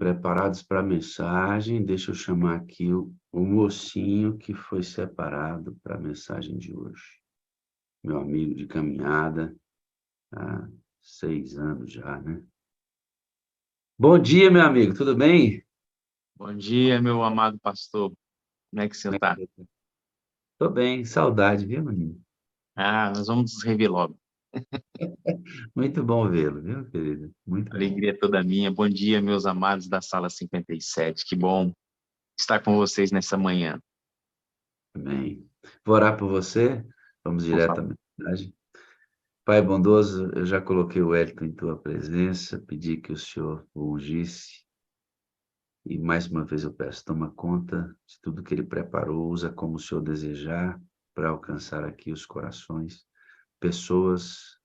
preparados para a mensagem? Deixa eu chamar aqui o mocinho que foi separado para a mensagem de hoje. Meu amigo de caminhada há 6 anos já, né? Bom dia, meu amigo, tudo bem? Bom dia, meu amado pastor. Como é que você Como é está? que você tá? Tô bem, saudade, viu, menino? Nós vamos nos rever logo. Muito bom vê-lo, viu, querido? Muito bom. Alegria toda minha. Bom dia, meus amados da sala 57. Que bom estar com vocês nessa manhã. Bem. Vou orar por você. Vamos Por favor. diretamente à mensagem. Pai bondoso, eu já coloquei o Wellington em tua presença, pedi que o Senhor o ungisse. E mais uma vez eu peço, toma conta de tudo que ele preparou, usa como o Senhor desejar para alcançar aqui os corações, pessoas,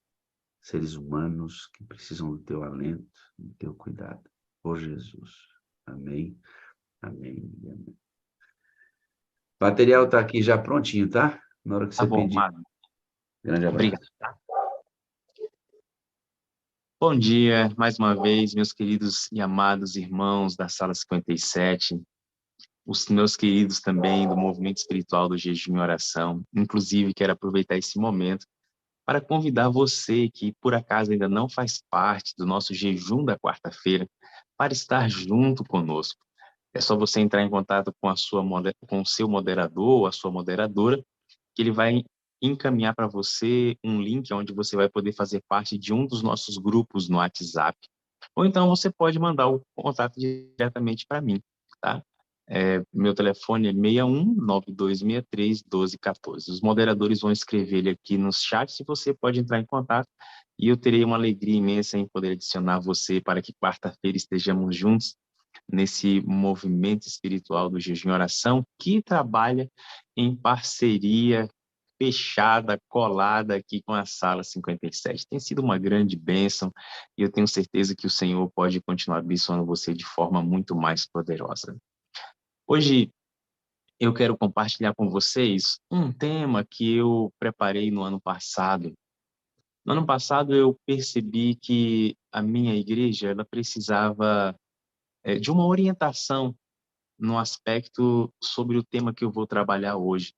seres humanos que precisam do teu alento, do teu cuidado. Por Jesus. Amém, amém e amém. O material está aqui já prontinho, tá? Na hora que Tá você bom, pedir. amado. Grande Obrigado. abraço. Bom dia, mais uma vez, meus queridos e amados irmãos da sala 57, os meus queridos também do movimento espiritual do jejum e oração. Inclusive, quero aproveitar esse momento para convidar você que, por acaso, ainda não faz parte do nosso jejum da quarta-feira, para estar junto conosco. É só você entrar em contato com com o seu moderador ou a sua moderadora, que ele vai encaminhar para você um link onde você vai poder fazer parte de um dos nossos grupos no WhatsApp. Ou então você pode mandar o contato diretamente para mim, tá? Meu telefone é 6192631214. Os moderadores vão escrever ele aqui nos chats e você pode entrar em contato e eu terei uma alegria imensa em poder adicionar você para que quarta-feira estejamos juntos nesse movimento espiritual do jejum e oração que trabalha em parceria fechada, colada aqui com a Sala 57. Tem sido uma grande bênção e eu tenho certeza que o Senhor pode continuar abençoando você de forma muito mais poderosa. Hoje eu quero compartilhar com vocês um tema que eu preparei no ano passado. No ano passado eu percebi que a minha igreja ela precisava de uma orientação no aspecto sobre o tema que eu vou trabalhar hoje.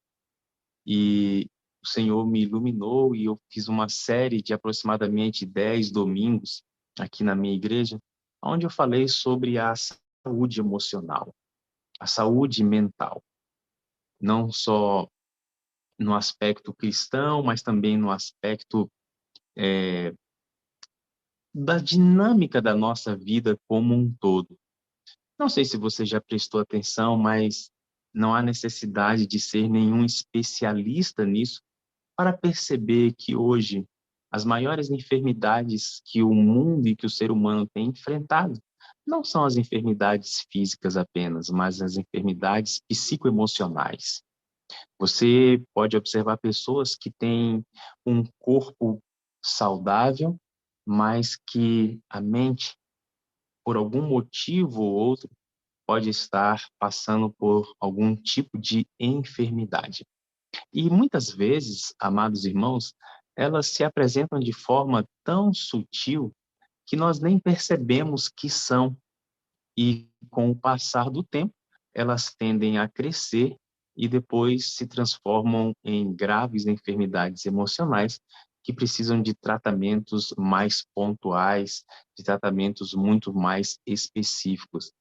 E o Senhor me iluminou e eu fiz uma série de aproximadamente 10 domingos aqui na minha igreja, onde eu falei sobre a saúde emocional, a saúde mental, não só no aspecto cristão, mas também no aspecto da dinâmica da nossa vida como um todo. Não sei se você já prestou atenção, mas não há necessidade de ser nenhum especialista nisso para perceber que hoje as maiores enfermidades que o mundo e que o ser humano tem enfrentado não são as enfermidades físicas apenas, mas as enfermidades psicoemocionais. Você pode observar pessoas que têm um corpo saudável, mas que a mente, por algum motivo ou outro, pode estar passando por algum tipo de enfermidade. E muitas vezes, amados irmãos, elas se apresentam de forma tão sutil que nós nem percebemos que são. E com o passar do tempo, elas tendem a crescer e depois se transformam em graves enfermidades emocionais que precisam de tratamentos mais pontuais, de tratamentos muito mais específicos.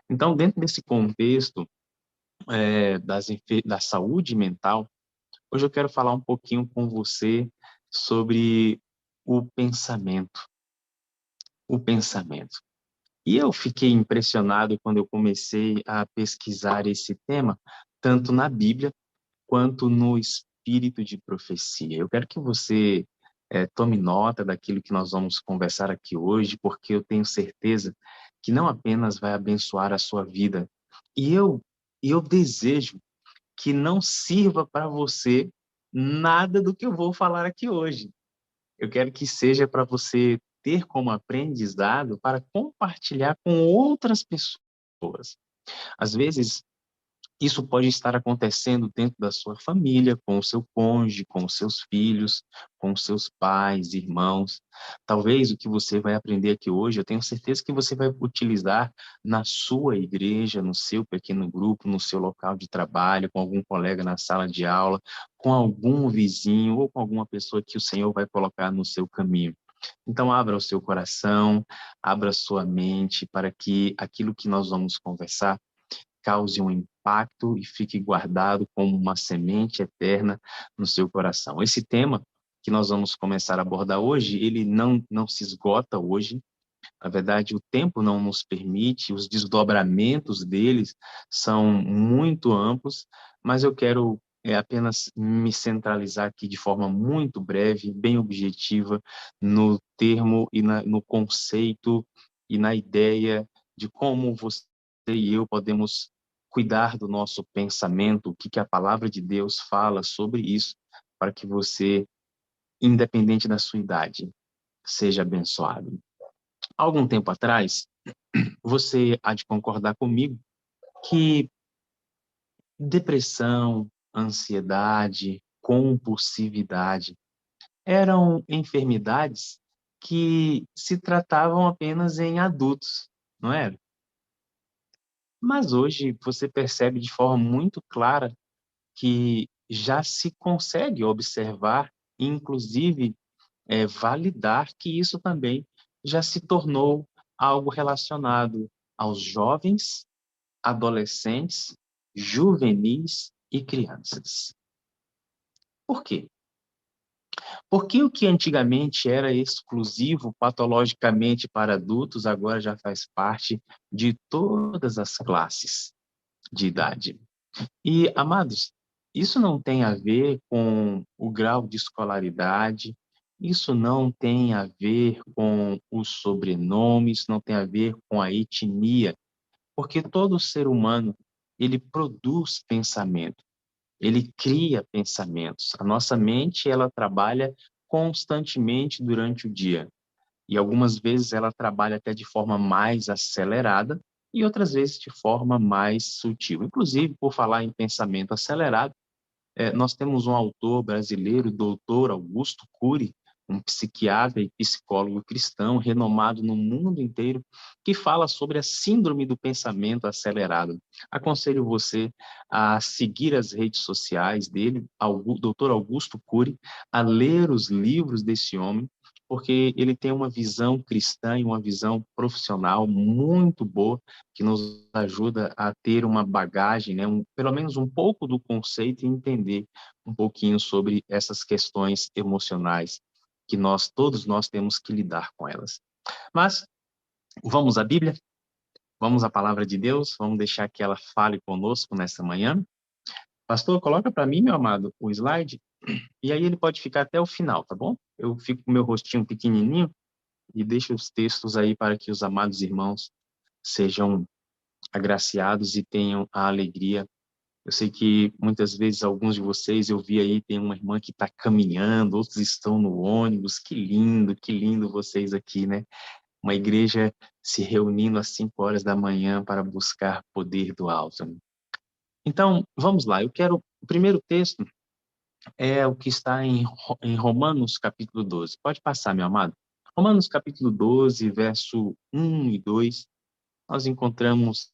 Então, dentro desse contexto da saúde mental, hoje eu quero falar um pouquinho com você sobre o pensamento. O pensamento. E eu fiquei impressionado quando eu comecei a pesquisar esse tema, tanto na Bíblia quanto no espírito de profecia. Eu quero que você tome nota daquilo que nós vamos conversar aqui hoje, porque eu tenho certeza que não apenas vai abençoar a sua vida, e eu desejo que não sirva para você nada do que eu vou falar aqui hoje. Eu quero que seja para você ter como aprendizado para compartilhar com outras pessoas. Às vezes, Isso pode estar acontecendo dentro da sua família, com o seu cônjuge, com os seus filhos, com os seus pais, irmãos. Talvez o que você vai aprender aqui hoje, eu tenho certeza que você vai utilizar na sua igreja, no seu pequeno grupo, no seu local de trabalho, com algum colega na sala de aula, com algum vizinho ou com alguma pessoa que o Senhor vai colocar no seu caminho. Então, abra o seu coração, abra a sua mente para que aquilo que nós vamos conversar cause um impacto e fique guardado como uma semente eterna no seu coração. Esse tema que nós vamos começar a abordar hoje, ele não se esgota hoje. Na verdade, o tempo não nos permite, os desdobramentos deles são muito amplos, mas eu quero apenas me centralizar aqui de forma muito breve, bem objetiva, no termo e no conceito e na ideia de como você e eu podemos cuidar do nosso pensamento, o que a palavra de Deus fala sobre isso, para que você, independente da sua idade, seja abençoado. Há algum tempo atrás, você há de concordar comigo que depressão, ansiedade, compulsividade eram enfermidades que se tratavam apenas em adultos, não era? Mas hoje você percebe de forma muito clara que já se consegue observar, e inclusive validar que isso também já se tornou algo relacionado aos jovens, adolescentes, juvenis e crianças. Por quê? Porque o que antigamente era exclusivo patologicamente para adultos, agora já faz parte de todas as classes de idade. E, amados, isso não tem a ver com o grau de escolaridade, isso não tem a ver com os sobrenomes, não tem a ver com a etnia, porque todo ser humano, ele produz pensamento, ele cria pensamentos. A nossa mente, ela trabalha constantemente durante o dia. E algumas vezes ela trabalha até de forma mais acelerada e outras vezes de forma mais sutil. Inclusive, por falar em pensamento acelerado, nós temos um autor brasileiro, doutor Augusto Cury, um psiquiatra e psicólogo cristão renomado no mundo inteiro, que fala sobre a síndrome do pensamento acelerado. Aconselho você a seguir as redes sociais dele, doutor Augusto Cury, a ler os livros desse homem, porque ele tem uma visão cristã e uma visão profissional muito boa, que nos ajuda a ter uma bagagem, né, pelo menos um pouco do conceito e entender um pouquinho sobre essas questões emocionais que todos nós temos que lidar com elas. Mas vamos à Bíblia, vamos à palavra de Deus, vamos deixar que ela fale conosco nessa manhã. Pastor, coloca para mim, meu amado, o slide, e aí ele pode ficar até o final, tá bom? Eu fico com o meu rostinho pequenininho e deixo os textos aí para que os amados irmãos sejam agraciados e tenham a alegria. Eu sei que muitas vezes alguns de vocês, eu vi aí, tem uma irmã que está caminhando, outros estão no ônibus. Que lindo vocês aqui, né? Uma igreja se reunindo às 5 horas da manhã para buscar poder do alto. Então, vamos lá. O primeiro texto é o que está em Romanos capítulo 12. Pode passar, meu amado. Romanos capítulo 12, verso 1 e 2, nós encontramos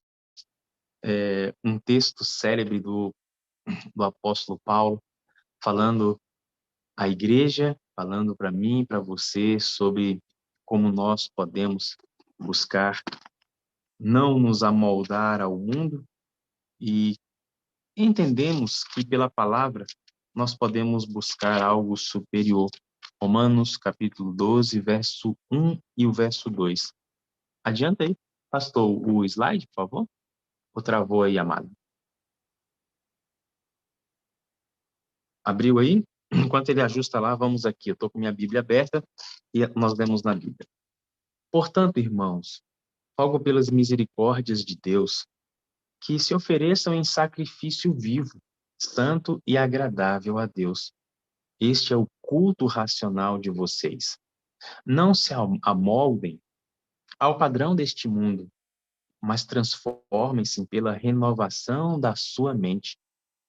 um texto célebre do apóstolo Paulo, falando à igreja, falando para mim, para você, sobre como nós podemos buscar não nos amoldar ao mundo e entendemos que pela palavra nós podemos buscar algo superior. Romanos capítulo 12, verso 1 e o verso 2. Adianta aí, pastor, o slide, por favor? Ou travou aí, amado? Abriu aí? Enquanto ele ajusta lá, vamos aqui. Eu estou com minha Bíblia aberta e nós lemos na Bíblia. Portanto, irmãos, rogo pelas misericórdias de Deus que se ofereçam em sacrifício vivo, santo e agradável a Deus. Este é o culto racional de vocês. Não se amoldem ao padrão deste mundo, mas transformem-se pela renovação da sua mente,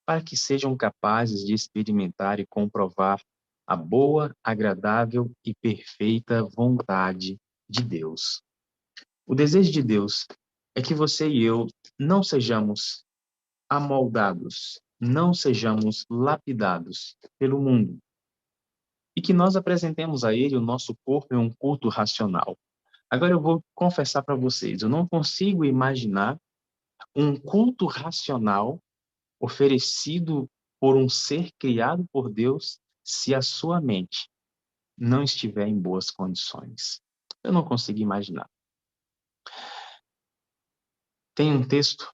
para que sejam capazes de experimentar e comprovar a boa, agradável e perfeita vontade de Deus. O desejo de Deus é que você e eu não sejamos amoldados, não sejamos lapidados pelo mundo, e que nós apresentemos a Ele o nosso corpo em um culto racional. Agora eu vou confessar para vocês, eu não consigo imaginar um culto racional oferecido por um ser criado por Deus se a sua mente não estiver em boas condições. Eu não consigo imaginar. Tem um texto,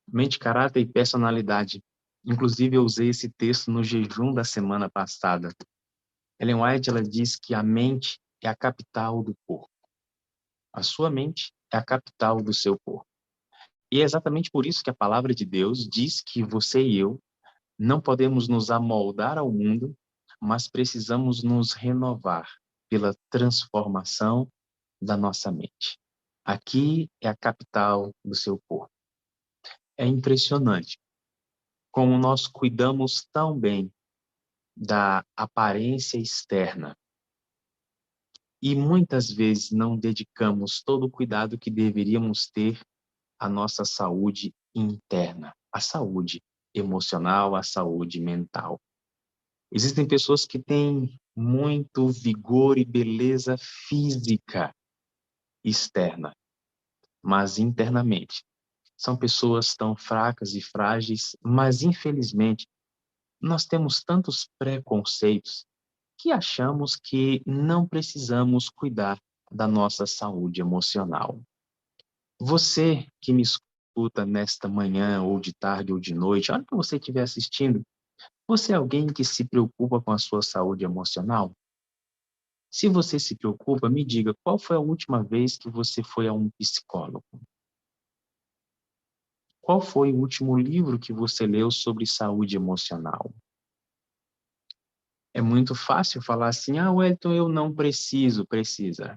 Mente, Caráter e Personalidade. Inclusive, eu usei esse texto no jejum da semana passada. Ellen White, ela diz que a mente é a capital do corpo. A sua mente é a capital do seu corpo. E é exatamente por isso que a palavra de Deus diz que você e eu não podemos nos amoldar ao mundo, mas precisamos nos renovar pela transformação da nossa mente. Aqui é a capital do seu corpo. É impressionante como nós cuidamos tão bem da aparência externa e muitas vezes não dedicamos todo o cuidado que deveríamos ter à nossa saúde interna, à saúde emocional, à saúde mental. Existem pessoas que têm muito vigor e beleza física externa, mas internamente são pessoas tão fracas e frágeis, mas infelizmente nós temos tantos preconceitos que achamos que não precisamos cuidar da nossa saúde emocional. Você que me escuta nesta manhã, ou de tarde, ou de noite, a hora que você estiver assistindo, você é alguém que se preocupa com a sua saúde emocional? Se você se preocupa, me diga, qual foi a última vez que você foi a um psicólogo? Qual foi o último livro que você leu sobre saúde emocional? É muito fácil falar assim, Wellington, eu não preciso. Precisa.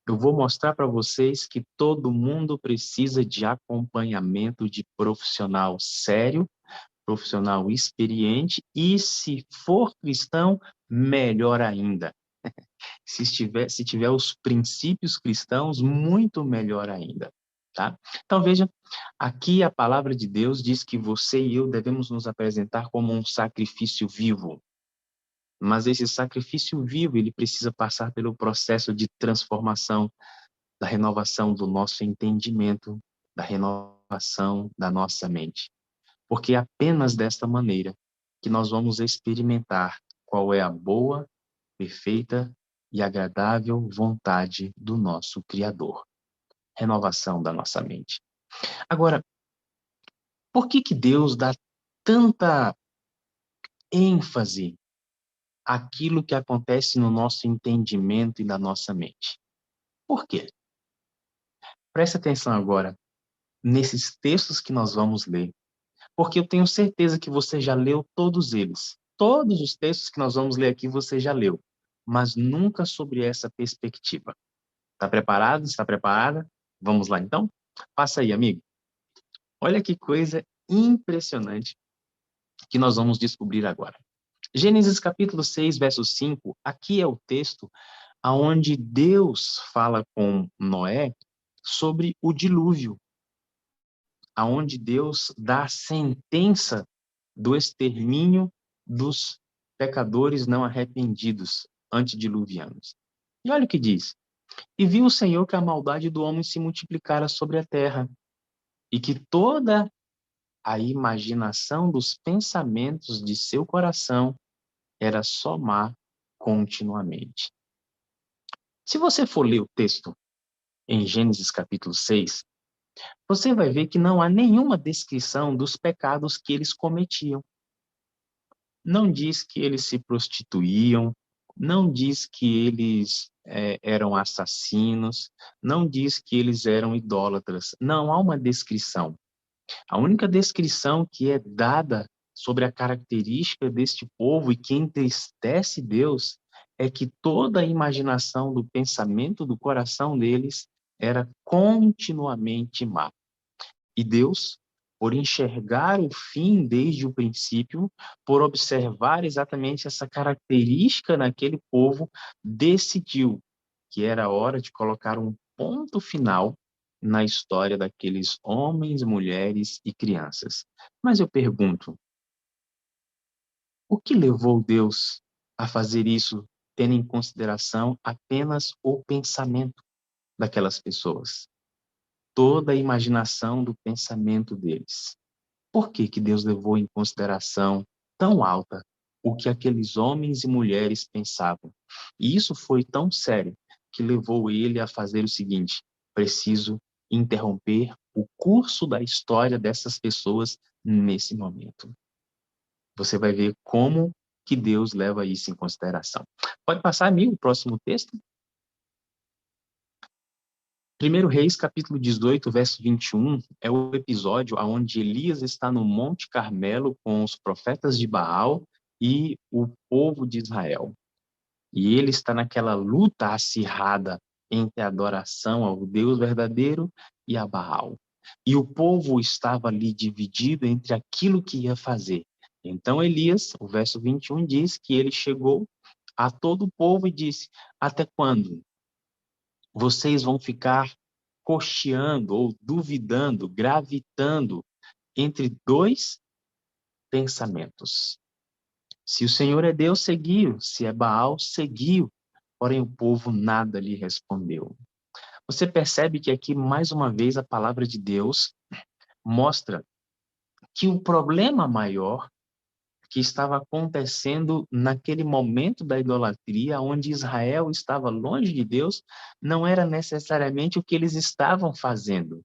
Eu vou mostrar para vocês que todo mundo precisa de acompanhamento de profissional sério, profissional experiente e, se for cristão, melhor ainda. Se tiver os princípios cristãos, muito melhor ainda, tá? Então, veja, aqui a palavra de Deus diz que você e eu devemos nos apresentar como um sacrifício vivo. Mas esse sacrifício vivo, ele precisa passar pelo processo de transformação, da renovação do nosso entendimento, da renovação da nossa mente. Porque é apenas desta maneira que nós vamos experimentar qual é a boa, perfeita e agradável vontade do nosso Criador. Renovação da nossa mente. Agora, por que Deus dá tanta ênfase àquilo que acontece no nosso entendimento e na nossa mente? Por quê? Preste atenção agora nesses textos que nós vamos ler, porque eu tenho certeza que você já leu todos eles. Todos os textos que nós vamos ler aqui você já leu, mas nunca sobre essa perspectiva. Está preparado? Está preparada? Vamos lá, então? Passa aí, amigo. Olha que coisa impressionante que nós vamos descobrir agora. Gênesis capítulo 6, verso 5, aqui é o texto onde Deus fala com Noé sobre o dilúvio, aonde Deus dá a sentença do extermínio dos pecadores não arrependidos, antediluvianos. E olha o que diz. E viu o Senhor que a maldade do homem se multiplicara sobre a terra, e que toda a imaginação dos pensamentos de seu coração era só má continuamente. Se você for ler o texto em Gênesis capítulo 6, você vai ver que não há nenhuma descrição dos pecados que eles cometiam. Não diz que eles se prostituíam, não diz que eles eram assassinos, não diz que eles eram idólatras. Não há uma descrição. A única descrição que é dada sobre a característica deste povo e que entristece Deus é que toda a imaginação do pensamento do coração deles era continuamente má. E Deus, por enxergar o fim desde o princípio, por observar exatamente essa característica naquele povo, decidiu que era hora de colocar um ponto final na história daqueles homens, mulheres e crianças. Mas eu pergunto, o que levou Deus a fazer isso, tendo em consideração apenas o pensamento daquelas pessoas? Toda a imaginação do pensamento deles. Por que que Deus levou em consideração tão alta o que aqueles homens e mulheres pensavam? E isso foi tão sério que levou ele a fazer o seguinte: preciso interromper o curso da história dessas pessoas nesse momento. Você vai ver como que Deus leva isso em consideração. Pode passar, amigo, o próximo texto? 1 Reis, capítulo 18, verso 21, é o episódio onde Elias está no Monte Carmelo com os profetas de Baal e o povo de Israel. E ele está naquela luta acirrada entre a adoração ao Deus verdadeiro e a Baal. E o povo estava ali dividido entre aquilo que ia fazer. Então Elias, o verso 21 diz que ele chegou a todo o povo e disse: até quando vocês vão ficar cocheando ou duvidando, gravitando entre dois pensamentos? Se o Senhor é Deus, seguiu. Se é Baal, seguiu. Porém, o povo nada lhe respondeu. Você percebe que aqui, mais uma vez, a palavra de Deus mostra que o problema maior que estava acontecendo naquele momento da idolatria, onde Israel estava longe de Deus, não era necessariamente o que eles estavam fazendo,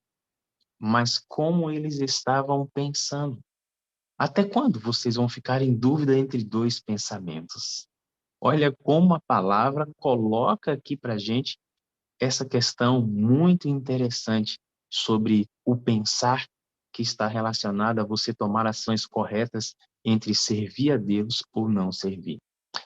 mas como eles estavam pensando. Até quando vocês vão ficar em dúvida entre dois pensamentos? Olha como a palavra coloca aqui para a gente essa questão muito interessante sobre o pensar que está relacionado a você tomar ações corretas entre servir a Deus ou não servir.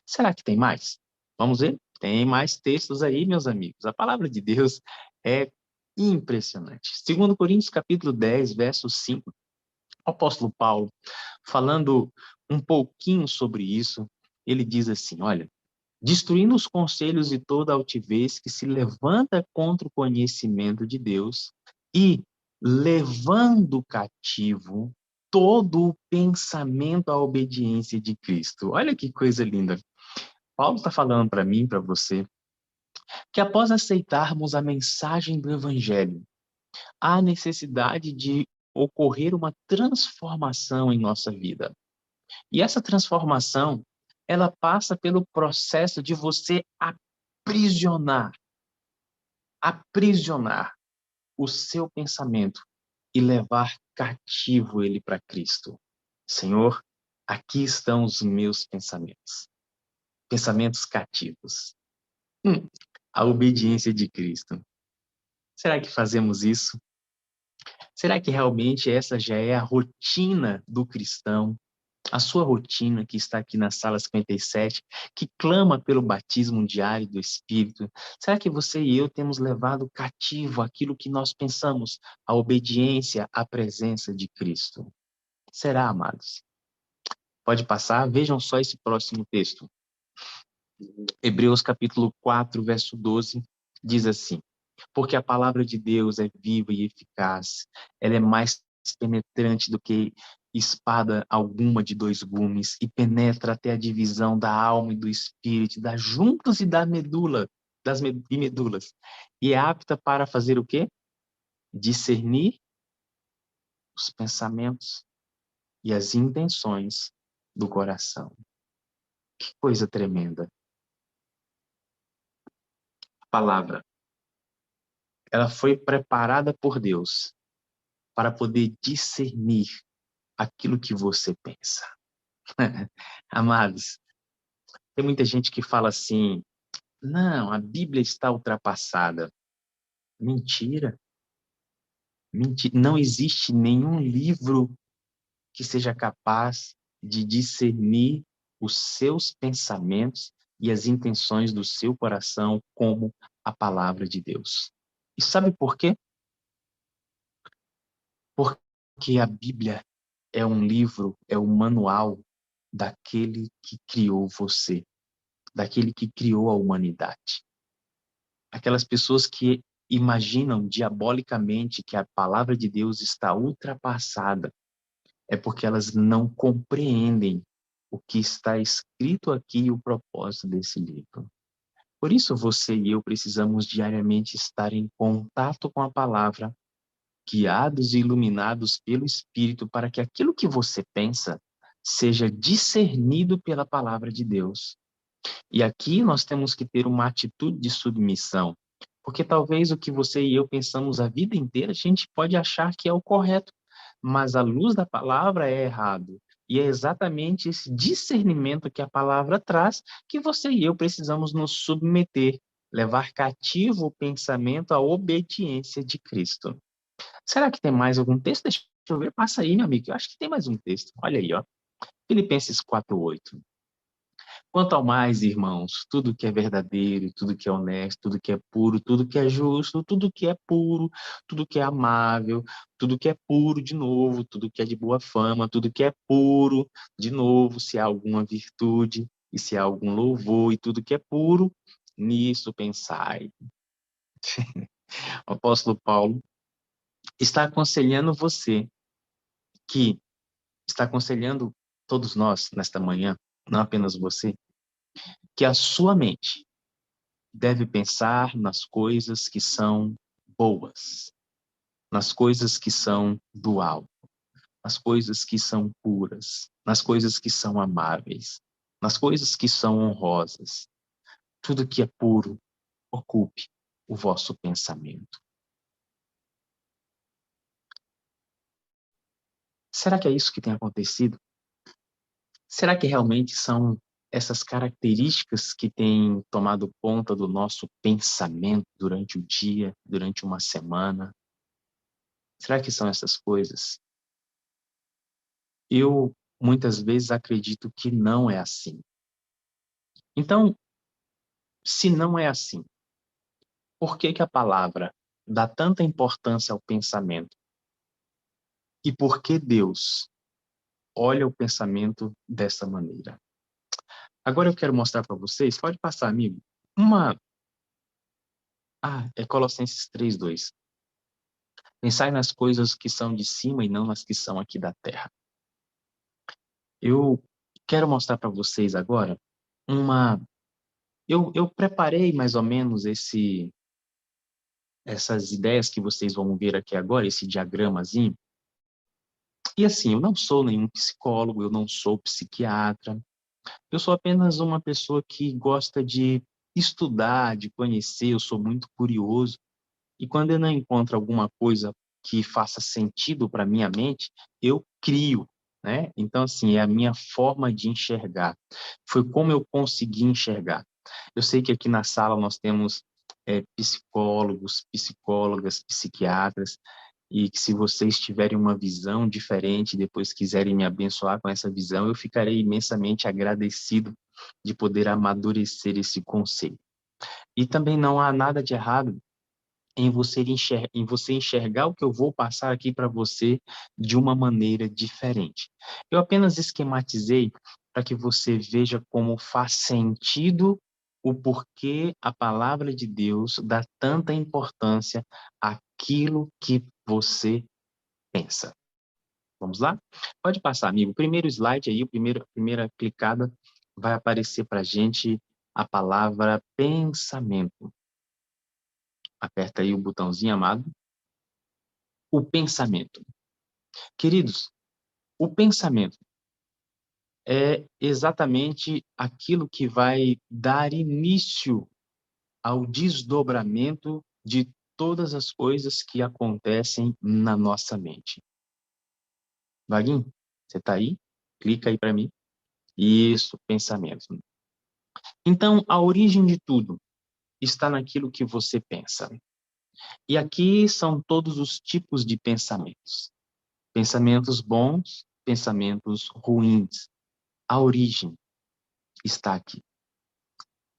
Será que tem mais? Vamos ver? Tem mais textos aí, meus amigos. A palavra de Deus é impressionante. 2 Coríntios capítulo 10, verso 5, o apóstolo Paulo, falando um pouquinho sobre isso, ele diz assim, olha, destruindo os conselhos e toda altivez que se levanta contra o conhecimento de Deus e levando cativo todo o pensamento à obediência de Cristo. Olha que coisa linda. Paulo está falando para mim, para você, que após aceitarmos a mensagem do Evangelho, há necessidade de ocorrer uma transformação em nossa vida. E essa transformação, ela passa pelo processo de você aprisionar, aprisionar o seu pensamento e levar cativo ele para Cristo. Senhor, aqui estão os meus pensamentos. Pensamentos cativos. A obediência de Cristo. Será que fazemos isso? Será que realmente essa já é a rotina do cristão? A sua rotina que está aqui na sala 57, que clama pelo batismo diário do Espírito, será que você e eu temos levado cativo aquilo que nós pensamos, a obediência à presença de Cristo? Será, amados? Pode passar, vejam só esse próximo texto. Hebreus capítulo 4, verso 12, diz assim: porque a palavra de Deus é viva e eficaz, ela é mais penetrante do que espada alguma de dois gumes e penetra até a divisão da alma e do espírito, das juntas e da medula, e medulas, e é apta para fazer o quê? Discernir os pensamentos e as intenções do coração. Que coisa tremenda. A palavra, ela foi preparada por Deus para poder discernir aquilo que você pensa. Amados, tem muita gente que fala assim, não, a Bíblia está ultrapassada. Mentira, mentira. Não existe nenhum livro que seja capaz de discernir os seus pensamentos e as intenções do seu coração como a palavra de Deus. E sabe por quê? Porque a Bíblia é um livro, é o manual daquele que criou você, daquele que criou a humanidade. Aquelas pessoas que imaginam diabolicamente que a palavra de Deus está ultrapassada, é porque elas não compreendem o que está escrito aqui e o propósito desse livro. Por isso, você e eu precisamos diariamente estar em contato com a palavra, guiados e iluminados pelo Espírito, para que aquilo que você pensa seja discernido pela palavra de Deus. E aqui nós temos que ter uma atitude de submissão, porque talvez o que você e eu pensamos a vida inteira, a gente pode achar que é o correto, mas à luz da palavra é errado. E é exatamente esse discernimento que a palavra traz que você e eu precisamos nos submeter, levar cativo o pensamento à obediência de Cristo. Será que tem mais algum texto? Deixa eu ver, passa aí, meu amigo. Eu acho que tem mais um texto. Olha aí, ó. Filipenses 4:8. Quanto ao mais, irmãos, tudo que é verdadeiro, tudo que é honesto, tudo que é puro, tudo que é justo, tudo que é puro, tudo que é amável, tudo que é puro, de novo, tudo que é de boa fama, tudo que é puro, de novo, se há alguma virtude e se há algum louvor e tudo que é puro, nisso pensai. O apóstolo Paulo está aconselhando você, que está aconselhando todos nós nesta manhã, não apenas você, que a sua mente deve pensar nas coisas que são boas, nas coisas que são do alto, nas coisas que são puras, nas coisas que são amáveis, nas coisas que são honrosas. Tudo que é puro, ocupe o vosso pensamento. Será que é isso que tem acontecido? Será que realmente são essas características que têm tomado conta do nosso pensamento durante o dia, durante uma semana? Será que são essas coisas? Eu muitas vezes acredito que não é assim. Então, se não é assim, por que que a palavra dá tanta importância ao pensamento? E por que Deus olha o pensamento dessa maneira? Agora eu quero mostrar para vocês, pode passar, amigo, é Colossenses 3:2. Pensai nas coisas que são de cima e não nas que são aqui da terra. Eu quero mostrar para vocês agora uma... Eu preparei mais ou menos essas ideias que vocês vão ver aqui agora, esse diagramazinho. E assim, eu não sou nenhum psicólogo, eu não sou psiquiatra, eu sou apenas uma pessoa que gosta de estudar, de conhecer, eu sou muito curioso. E quando eu não encontro alguma coisa que faça sentido para minha mente, eu crio, né? Então, assim, é a minha forma de enxergar. Foi como eu consegui enxergar. Eu sei que aqui na sala nós temos psicólogos, psicólogas, psiquiatras, e que se vocês tiverem uma visão diferente, depois quiserem me abençoar com essa visão, eu ficarei imensamente agradecido de poder amadurecer esse conceito. E também não há nada de errado em você enxergar o que eu vou passar aqui para você de uma maneira diferente. Eu apenas esquematizei para que você veja como faz sentido o porquê a palavra de Deus dá tanta importância àquilo que você pensa. Vamos lá? Pode passar, amigo. O primeiro slide aí, a primeira clicada, vai aparecer para a gente a palavra pensamento. Aperta aí o botãozinho, amado. O pensamento. Queridos, o pensamento é exatamente aquilo que vai dar início ao desdobramento de todas as coisas que acontecem na nossa mente. Vaguinho, você está aí? Clica aí para mim. Isso, pensamento. Então, a origem de tudo está naquilo que você pensa. E aqui são todos os tipos de pensamentos. Pensamentos bons, pensamentos ruins. A origem está aqui.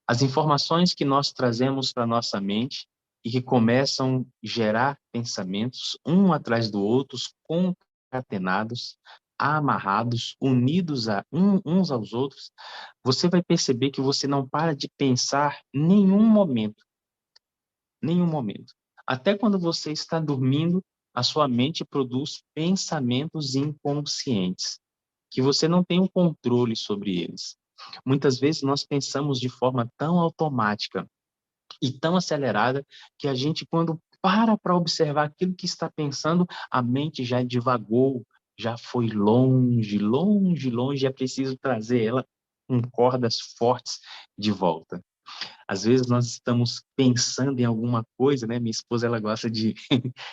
As informações que nós trazemos para nossa mente e que começam a gerar pensamentos, um atrás do outro, concatenados, amarrados, unidos uns aos outros, você vai perceber que você não para de pensar nenhum momento. Nenhum momento. Até quando você está dormindo, a sua mente produz pensamentos inconscientes, que você não tem um controle sobre eles. Muitas vezes nós pensamos de forma tão automática e tão acelerada que a gente, quando para observar aquilo que está pensando, a mente já divagou, já foi longe, longe, longe, é preciso trazer ela com cordas fortes de volta. Às vezes nós estamos pensando em alguma coisa, né? Minha esposa, ela gosta de,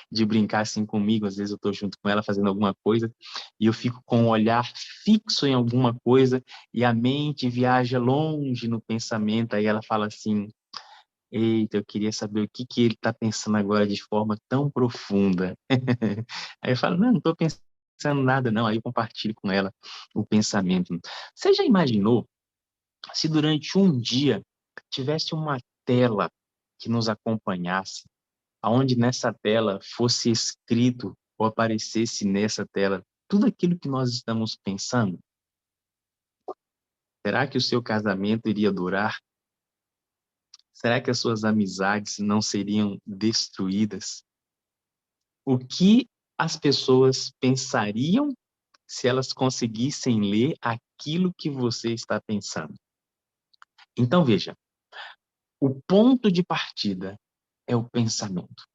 de brincar assim comigo, às vezes eu estou junto com ela fazendo alguma coisa e eu fico com o olhar fixo em alguma coisa e a mente viaja longe no pensamento, aí ela fala assim: eita, eu queria saber o que ele está pensando agora de forma tão profunda. Aí eu falo: não estou pensando nada não, aí eu compartilho com ela o pensamento. Você já imaginou se durante um dia tivesse uma tela que nos acompanhasse, aonde nessa tela fosse escrito ou aparecesse nessa tela tudo aquilo que nós estamos pensando? Será que o seu casamento iria durar? Será que as suas amizades não seriam destruídas? O que as pessoas pensariam se elas conseguissem ler aquilo que você está pensando? Então, veja, o ponto de partida é o pensamento.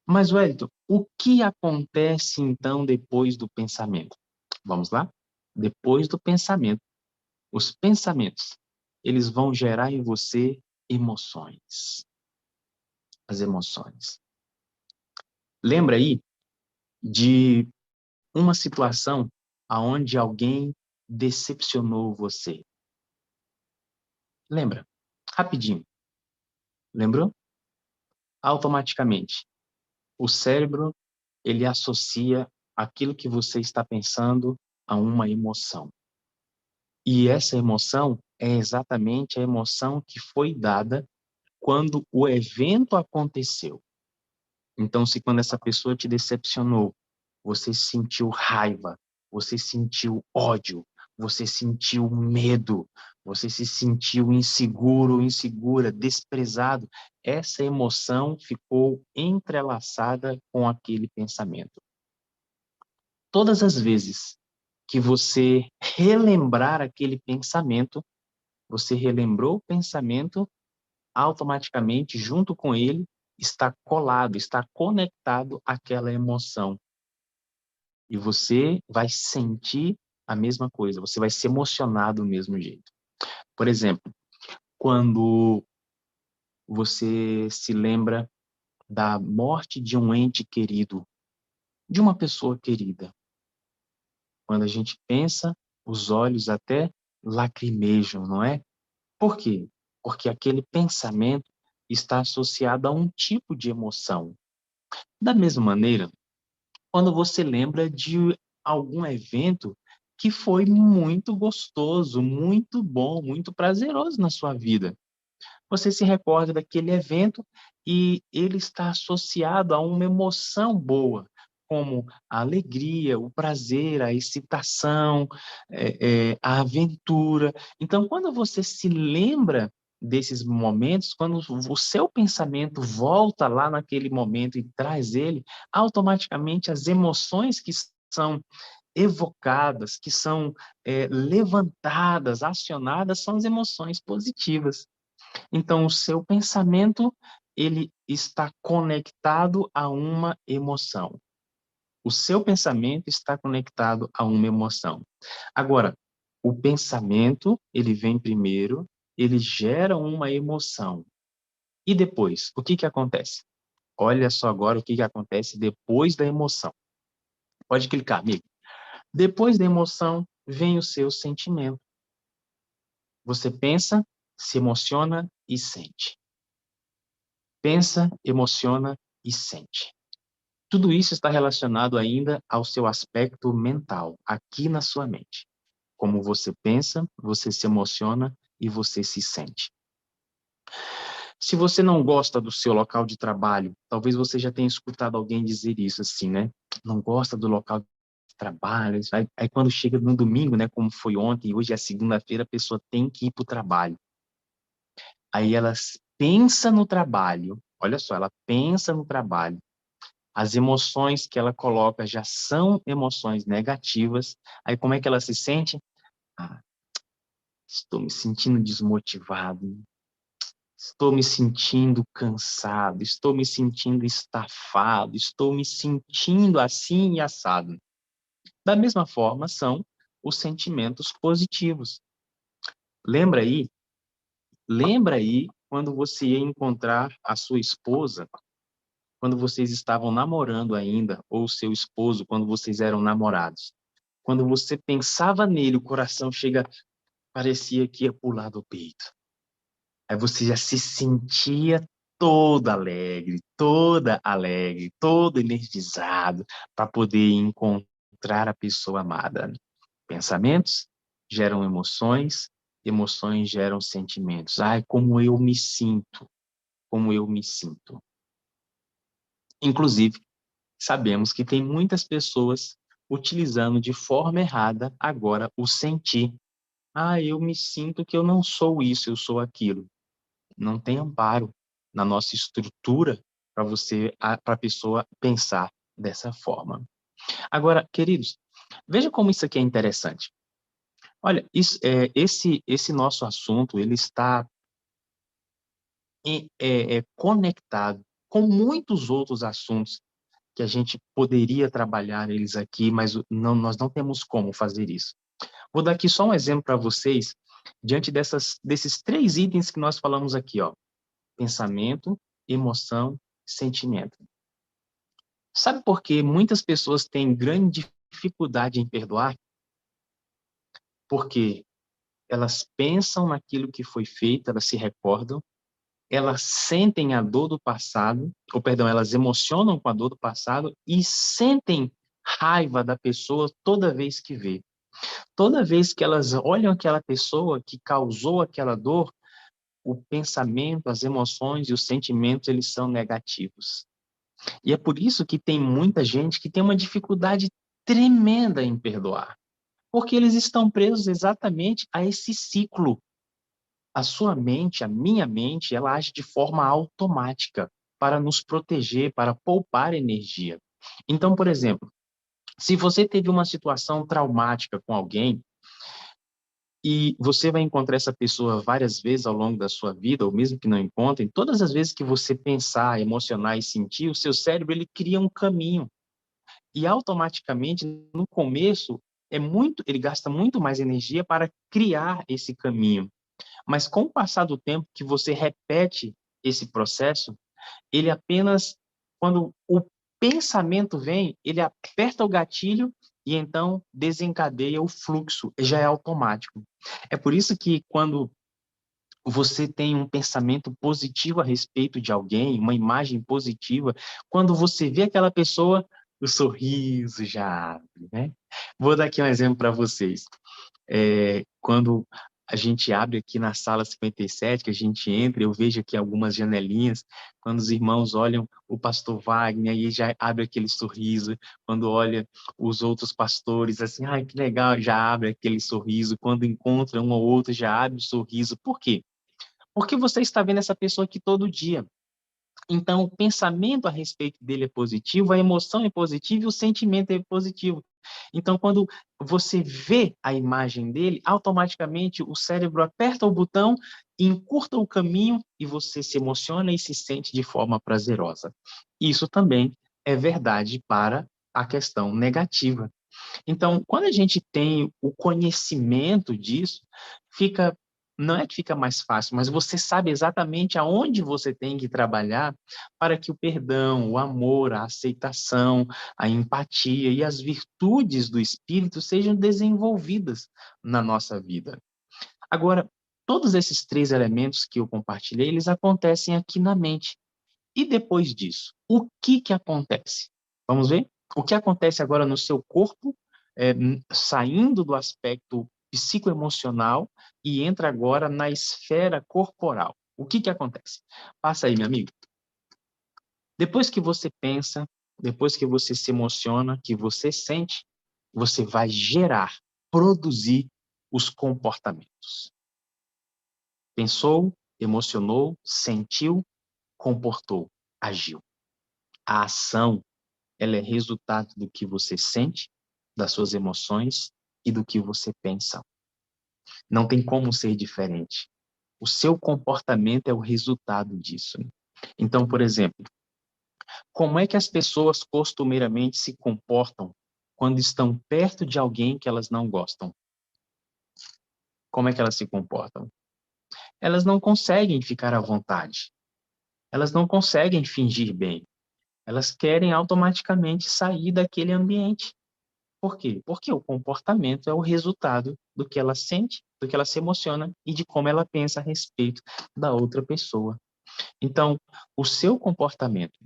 Mas, Wellington, o que acontece então depois do pensamento? Vamos lá? Depois do pensamento, os pensamentos, eles vão gerar em você emoções. As emoções. Lembra aí de uma situação aonde alguém decepcionou você? Lembra? Rapidinho. Lembrou? Automaticamente, o cérebro, ele associa aquilo que você está pensando a uma emoção. E essa emoção é exatamente a emoção que foi dada quando o evento aconteceu. Então, se quando essa pessoa te decepcionou, você sentiu raiva, você sentiu ódio, você sentiu medo, você se sentiu inseguro, insegura, desprezado, essa emoção ficou entrelaçada com aquele pensamento. Todas as vezes que você relembrar aquele pensamento, você relembrou o pensamento, automaticamente, junto com ele, está colado, está conectado àquela emoção. E você vai sentir a mesma coisa, você vai se emocionar do mesmo jeito. Por exemplo, quando você se lembra da morte de um ente querido, de uma pessoa querida. Quando a gente pensa, os olhos até lacrimejam, não é? Por quê? Porque aquele pensamento está associado a um tipo de emoção. Da mesma maneira, quando você lembra de algum evento que foi muito gostoso, muito bom, muito prazeroso na sua vida. Você se recorda daquele evento e ele está associado a uma emoção boa, como a alegria, o prazer, a excitação, a aventura. Então, quando você se lembra desses momentos, quando o seu pensamento volta lá naquele momento e traz ele, automaticamente as emoções que são evocadas, que são levantadas, acionadas, são as emoções positivas. Então, o seu pensamento, ele está conectado a uma emoção. O seu pensamento está conectado a uma emoção. Agora, o pensamento, ele vem primeiro, ele gera uma emoção. E depois, o que acontece? Olha só agora o que acontece depois da emoção. Pode clicar, amigo. Depois da emoção, vem o seu sentimento. Você pensa, se emociona e sente. Pensa, emociona e sente. Tudo isso está relacionado ainda ao seu aspecto mental, aqui na sua mente. Como você pensa, você se emociona e você se sente. Se você não gosta do seu local de trabalho, talvez você já tenha escutado alguém dizer isso assim, né? Não gosta do local de trabalho. Aí quando chega no domingo, né, como foi ontem, hoje é segunda-feira, a pessoa tem que ir para o trabalho. Aí ela pensa no trabalho, olha só, ela pensa no trabalho. As emoções que ela coloca já são emoções negativas. Aí como é que ela se sente? Ah, estou me sentindo desmotivado, estou me sentindo cansado, estou me sentindo estafado, estou me sentindo assim e assado. Da mesma forma são os sentimentos positivos. Lembra aí, lembra aí quando você ia encontrar a sua esposa, quando vocês estavam namorando ainda, ou seu esposo, quando vocês eram namorados. Quando você pensava nele, o coração parecia que ia pular do peito. Aí você já se sentia todo energizado para poder encontrar a pessoa amada. Pensamentos geram emoções, emoções geram sentimentos. Ai, como eu me sinto, como eu me sinto. Inclusive, sabemos que tem muitas pessoas utilizando de forma errada agora o sentir. Ah, eu me sinto que eu não sou isso, eu sou aquilo. Não tem amparo na nossa estrutura para a pessoa pensar dessa forma. Agora, queridos, veja como isso aqui é interessante. Olha, esse nosso assunto, ele está conectado com muitos outros assuntos que a gente poderia trabalhar eles aqui, mas nós não temos como fazer isso. Vou dar aqui só um exemplo para vocês, diante desses 3 itens que nós falamos aqui, ó. Pensamento, emoção, sentimento. Sabe por que muitas pessoas têm grande dificuldade em perdoar? Porque elas pensam naquilo que foi feito, elas se recordam, elas sentem a dor do passado, ou perdão, elas emocionam com a dor do passado e sentem raiva da pessoa toda vez que vê. Toda vez que elas olham aquela pessoa que causou aquela dor, o pensamento, as emoções e os sentimentos, eles são negativos. E é por isso que tem muita gente que tem uma dificuldade tremenda em perdoar, porque eles estão presos exatamente a esse ciclo. A sua mente, a minha mente, ela age de forma automática para nos proteger, para poupar energia. Então, por exemplo, se você teve uma situação traumática com alguém, e você vai encontrar essa pessoa várias vezes ao longo da sua vida, ou mesmo que não encontrem, todas as vezes que você pensar, emocionar e sentir, o seu cérebro ele cria um caminho. E automaticamente, no começo, ele gasta muito mais energia para criar esse caminho. Mas com o passar do tempo que você repete esse processo, ele apenas, quando o pensamento vem, ele aperta o gatilho e então desencadeia o fluxo, já é automático. É por isso que quando você tem um pensamento positivo a respeito de alguém, uma imagem positiva, quando você vê aquela pessoa, o sorriso já abre, né? Vou dar aqui um exemplo para vocês. Quando a gente abre aqui na sala 57, que a gente entra, eu vejo aqui algumas janelinhas, quando os irmãos olham o pastor Wagner, aí já abre aquele sorriso, quando olha os outros pastores, assim, ai, que legal, já abre aquele sorriso, quando encontra um ou outro, já abre o sorriso. Por quê? Porque você está vendo essa pessoa aqui todo dia. Então, o pensamento a respeito dele é positivo, a emoção é positiva e o sentimento é positivo. Então, quando você vê a imagem dele, automaticamente o cérebro aperta o botão, encurta o caminho e você se emociona e se sente de forma prazerosa. Isso também é verdade para a questão negativa. Então, quando a gente tem o conhecimento disso, não é que fica mais fácil, mas você sabe exatamente aonde você tem que trabalhar para que o perdão, o amor, a aceitação, a empatia e as virtudes do espírito sejam desenvolvidas na nossa vida. Agora, todos esses 3 elementos que eu compartilhei, eles acontecem aqui na mente. E depois disso, o que acontece? Vamos ver? O que acontece agora no seu corpo, saindo do aspecto psicoemocional e entra agora na esfera corporal. O que que acontece? Passa aí, meu amigo. Depois que você pensa, depois que você se emociona, que você sente, você vai gerar, produzir os comportamentos. Pensou, emocionou, sentiu, comportou, agiu. A ação, ela é resultado do que você sente, das suas emoções e do que você pensa. Não tem como ser diferente. O seu comportamento é o resultado disso. Então, por exemplo, como é que as pessoas costumeiramente se comportam quando estão perto de alguém que elas não gostam? Como é que elas se comportam? Elas não conseguem ficar à vontade. Elas não conseguem fingir bem. Elas querem automaticamente sair daquele ambiente. Por quê? Porque o comportamento é o resultado do que ela sente, do que ela se emociona e de como ela pensa a respeito da outra pessoa. Então, o seu comportamento,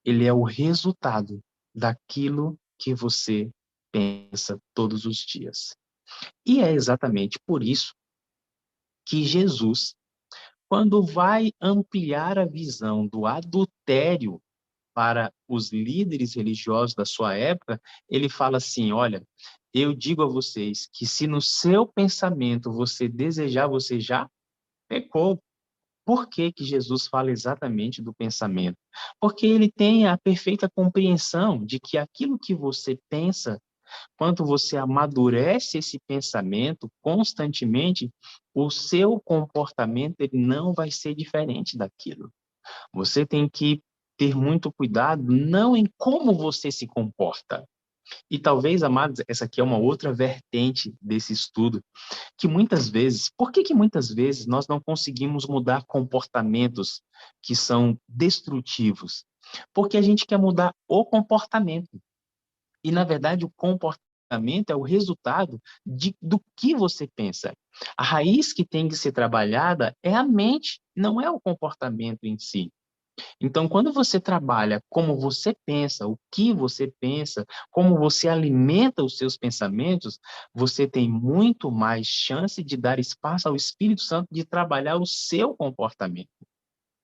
ele é o resultado daquilo que você pensa todos os dias. E é exatamente por isso que Jesus, quando vai ampliar a visão do adultério para os líderes religiosos da sua época, ele fala assim: olha, eu digo a vocês que se no seu pensamento você desejar, você já pecou. Por que que Jesus fala exatamente do pensamento? Porque ele tem a perfeita compreensão de que aquilo que você pensa, quando você amadurece esse pensamento constantemente, o seu comportamento ele não vai ser diferente daquilo. Você tem que ter muito cuidado, não em como você se comporta. E talvez, amados, essa aqui é uma outra vertente desse estudo, que muitas vezes, por que que muitas vezes nós não conseguimos mudar comportamentos que são destrutivos? Porque a gente quer mudar o comportamento. E, na verdade, o comportamento é o resultado do que você pensa. A raiz que tem que ser trabalhada é a mente, não é o comportamento em si. Então, quando você trabalha como você pensa, o que você pensa, como você alimenta os seus pensamentos, você tem muito mais chance de dar espaço ao Espírito Santo de trabalhar o seu comportamento,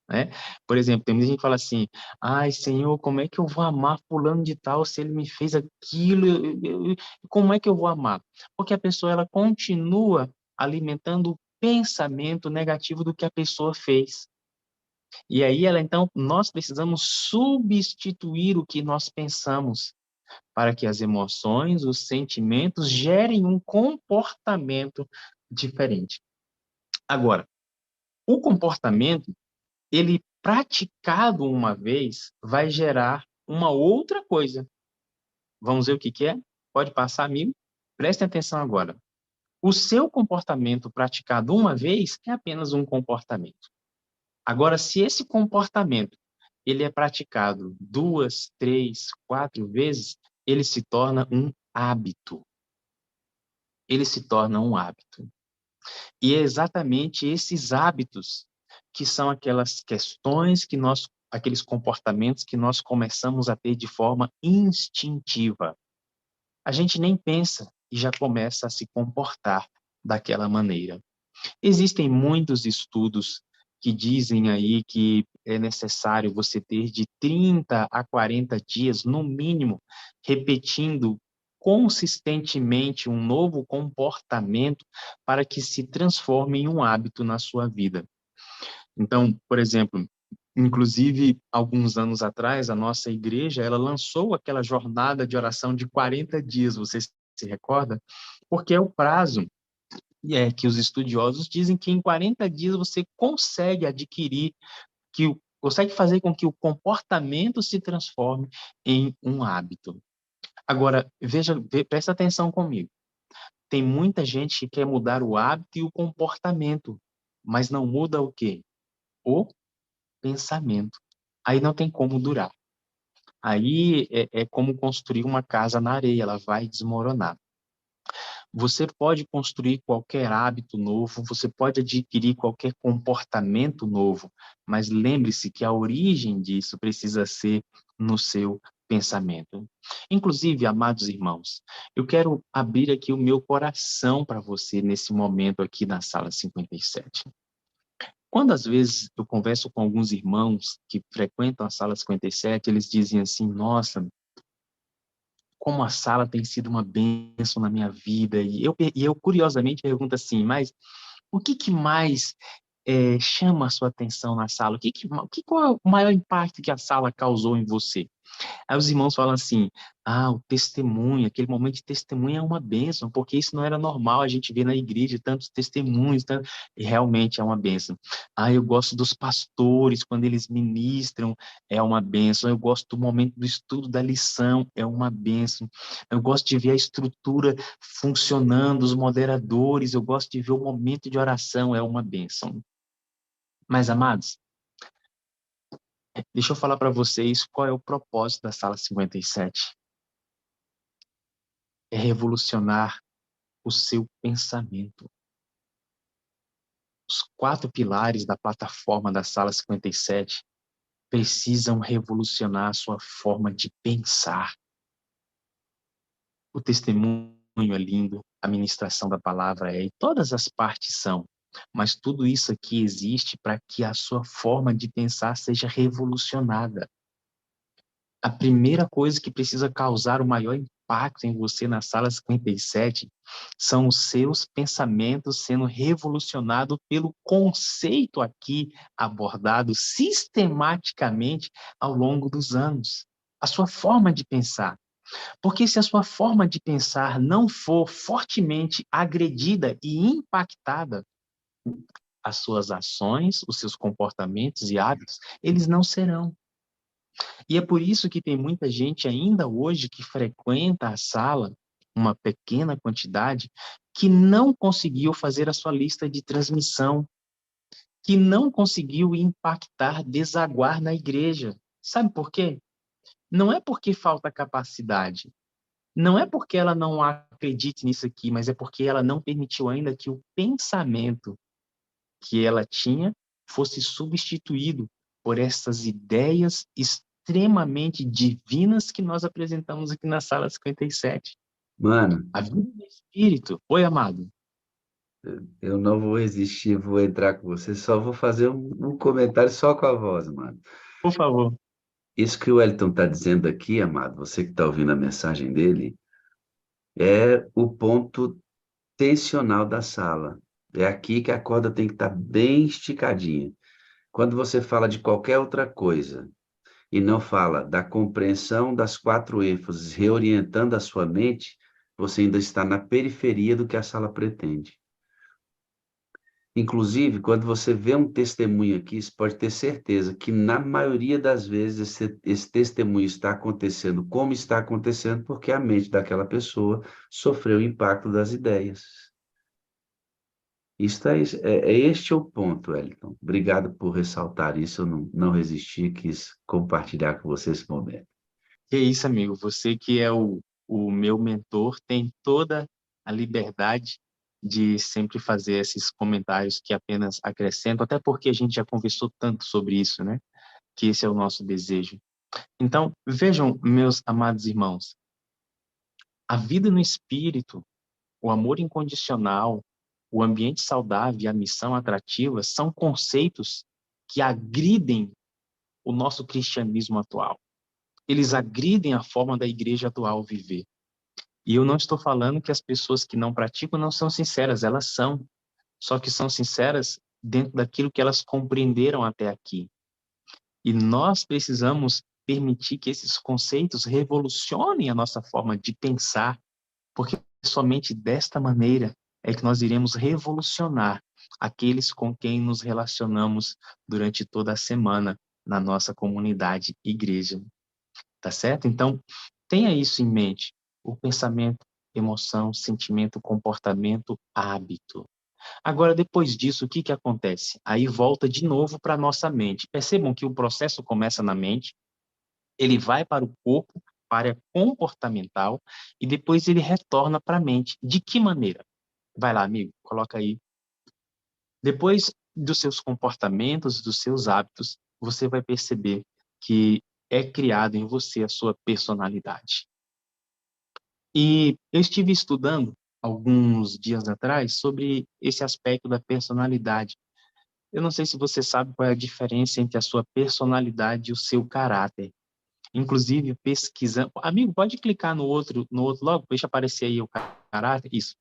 né? Por exemplo, tem muita gente que fala assim: ai, Senhor, como é que eu vou amar fulano de tal se ele me fez aquilo? Como é que eu vou amar? Porque a pessoa ela continua alimentando o pensamento negativo do que a pessoa fez. E aí, então, nós precisamos substituir o que nós pensamos para que as emoções, os sentimentos gerem um comportamento diferente. Agora, o comportamento, ele praticado uma vez, vai gerar uma outra coisa. Vamos ver o que que é? Pode passar, amigo? Prestem atenção agora. O seu comportamento praticado uma vez é apenas um comportamento. Agora, se esse comportamento ele é praticado 2, 3, 4 vezes, ele se torna um hábito. Ele se torna um hábito. E é exatamente esses hábitos que são aquelas questões que nós, aqueles comportamentos que nós começamos a ter de forma instintiva. A gente nem pensa e já começa a se comportar daquela maneira. Existem muitos estudos que dizem aí que é necessário você ter de 30 a 40 dias, no mínimo, repetindo consistentemente um novo comportamento para que se transforme em um hábito na sua vida. Então, por exemplo, inclusive, alguns anos atrás, a nossa igreja, ela lançou aquela jornada de oração de 40 dias, você se recorda? Porque é o prazo que os estudiosos dizem que em 40 dias você consegue adquirir, consegue fazer com que o comportamento se transforme em um hábito. Agora, presta atenção comigo. Tem muita gente que quer mudar o hábito e o comportamento, mas não muda o quê? O pensamento. Aí não tem como durar. Aí é como construir uma casa na areia, ela vai desmoronar. Você pode construir qualquer hábito novo, você pode adquirir qualquer comportamento novo, mas lembre-se que a origem disso precisa ser no seu pensamento. Inclusive, amados irmãos, eu quero abrir aqui o meu coração para você nesse momento aqui na sala 57. Quando às vezes eu converso com alguns irmãos que frequentam a sala 57, eles dizem assim, nossa, como a sala tem sido uma bênção na minha vida. E eu curiosamente pergunto assim, mas o que que mais chama a sua atenção na sala? Qual é o maior impacto que a sala causou em você? Aí os irmãos falam assim, o testemunho, aquele momento de testemunho é uma bênção, porque isso não era normal a gente ver na igreja tantos testemunhos, e realmente é uma bênção. Eu gosto dos pastores, quando eles ministram, é uma bênção. Eu gosto do momento do estudo da lição, é uma bênção. Eu gosto de ver a estrutura funcionando, os moderadores, eu gosto de ver o momento de oração, é uma bênção. Mas, amados, deixa eu falar para vocês qual é o propósito da Sala 57. É revolucionar o seu pensamento. Os 4 pilares da plataforma da Sala 57 precisam revolucionar a sua forma de pensar. O testemunho é lindo, a ministração da palavra é, e todas as partes são, mas tudo isso aqui existe para que a sua forma de pensar seja revolucionada. A primeira coisa que precisa causar o maior impacto em você na sala 57 são os seus pensamentos sendo revolucionados pelo conceito aqui abordado sistematicamente ao longo dos anos. A sua forma de pensar. Porque se a sua forma de pensar não for fortemente agredida e impactada, as suas ações, os seus comportamentos e hábitos, eles não serão. E é por isso que tem muita gente ainda hoje que frequenta a sala, uma pequena quantidade, que não conseguiu fazer a sua lista de transmissão, que não conseguiu impactar, desaguar na igreja. Sabe por quê? Não é porque falta capacidade, não é porque ela não acredite nisso aqui, mas é porque ela não permitiu ainda que o pensamento que ela tinha fosse substituído por essas ideias extremamente divinas que nós apresentamos aqui na sala 57. Mano, A vida do Espírito. Oi, amado. eu não vou resistir, vou entrar com você, só vou fazer um comentário só com a voz, mano. Por favor. Isso que o Wellington está dizendo aqui, amado, você que está ouvindo a mensagem dele, é o ponto tensional da sala. É aqui que a corda tem que estar bem esticadinha. Quando você fala de qualquer outra coisa e não fala da compreensão das 4 ênfases, reorientando a sua mente, você ainda está na periferia do que a sala pretende. Inclusive, quando você vê um testemunho aqui, você pode ter certeza que, na maioria das vezes, esse testemunho está acontecendo como está acontecendo, porque a mente daquela pessoa sofreu o impacto das ideias. Este é o ponto, Wellington. Obrigado por ressaltar isso. Eu não resisti, quis compartilhar com você esse momento. Que isso, amigo. Você que é o meu mentor tem toda a liberdade de sempre fazer esses comentários que apenas acrescentam, até porque a gente já conversou tanto sobre isso, né? Que esse é o nosso desejo. Então, vejam, meus amados irmãos, a vida no espírito, o amor incondicional, o ambiente saudável e a missão atrativa são conceitos que agridem o nosso cristianismo atual. Eles agridem a forma da igreja atual viver. E eu não estou falando que as pessoas que não praticam não são sinceras, elas são. Só que são sinceras dentro daquilo que elas compreenderam até aqui. E nós precisamos permitir que esses conceitos revolucionem a nossa forma de pensar, porque somente desta maneira é que nós iremos revolucionar aqueles com quem nos relacionamos durante toda a semana na nossa comunidade igreja. Tá certo? Então, tenha isso em mente. O pensamento, emoção, sentimento, comportamento, hábito. Agora, depois disso, o que que acontece? Aí volta de novo para a nossa mente. Percebam que o processo começa na mente, ele vai para o corpo, para a área comportamental, e depois ele retorna para a mente. De que maneira? Vai lá, amigo, coloca aí. Depois dos seus comportamentos, dos seus hábitos, você vai perceber que é criado em você a sua personalidade. E eu estive estudando alguns dias atrás sobre esse aspecto da personalidade. Eu não sei se você sabe qual é a diferença entre a sua personalidade e o seu caráter. Inclusive, pesquisando... Amigo, pode clicar no outro logo, deixa aparecer aí o caráter. Isso.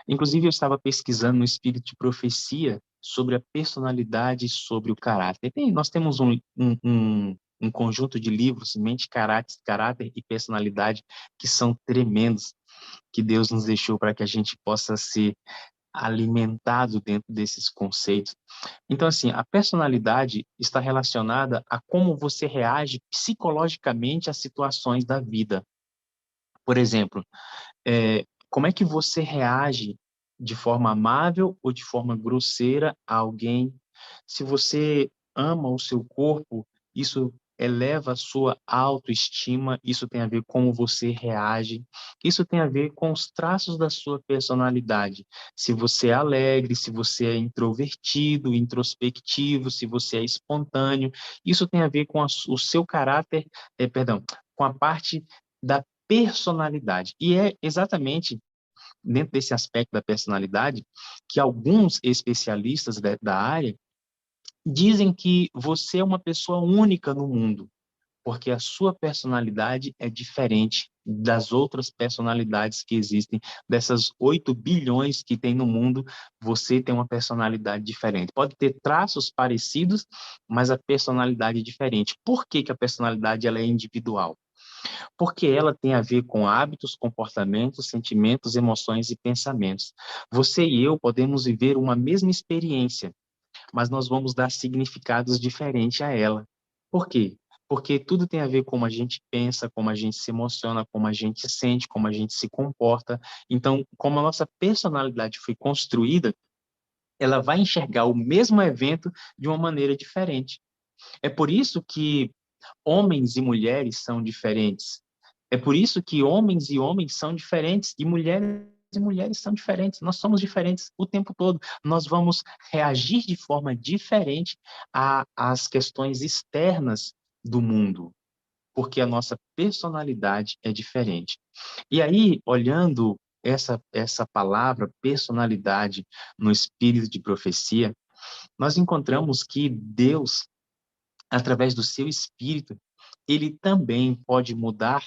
Inclusive, eu estava pesquisando no Espírito de Profecia sobre a personalidade e sobre o caráter. Nós temos um conjunto de livros, Mente, Caráter e Personalidade, que são tremendos, que Deus nos deixou para que a gente possa ser alimentado dentro desses conceitos. Então, assim, a personalidade está relacionada a como você reage psicologicamente às situações da vida. Por exemplo, como é que você reage de forma amável ou de forma grosseira a alguém? Se você ama o seu corpo, isso eleva a sua autoestima, isso tem a ver com como você reage, isso tem a ver com os traços da sua personalidade. Se você é alegre, se você é introvertido, introspectivo, se você é espontâneo, isso tem a ver com o seu caráter, perdão, com a parte da personalidade. E é exatamente dentro desse aspecto da personalidade que alguns especialistas da área dizem que você é uma pessoa única no mundo, porque a sua personalidade é diferente das outras personalidades que existem. Dessas 8 bilhões que tem no mundo, você tem uma personalidade diferente. Pode ter traços parecidos, mas a personalidade é diferente. Por que que a personalidade ela é individual? Porque ela tem a ver com hábitos, comportamentos, sentimentos, emoções e pensamentos. Você e eu podemos viver uma mesma experiência, mas nós vamos dar significados diferentes a ela. Por quê? Porque tudo tem a ver com como a gente pensa, como a gente se emociona, como a gente sente, como a gente se comporta. Então, como a nossa personalidade foi construída, ela vai enxergar o mesmo evento de uma maneira diferente. É por isso que homens e mulheres são diferentes. É por isso que homens e homens são diferentes e mulheres são diferentes. Nós somos diferentes o tempo todo. Nós vamos reagir de forma diferente às questões externas do mundo, porque a nossa personalidade é diferente. E aí, olhando essa palavra personalidade no espírito de profecia, nós encontramos que Deus, através do seu espírito, ele também pode mudar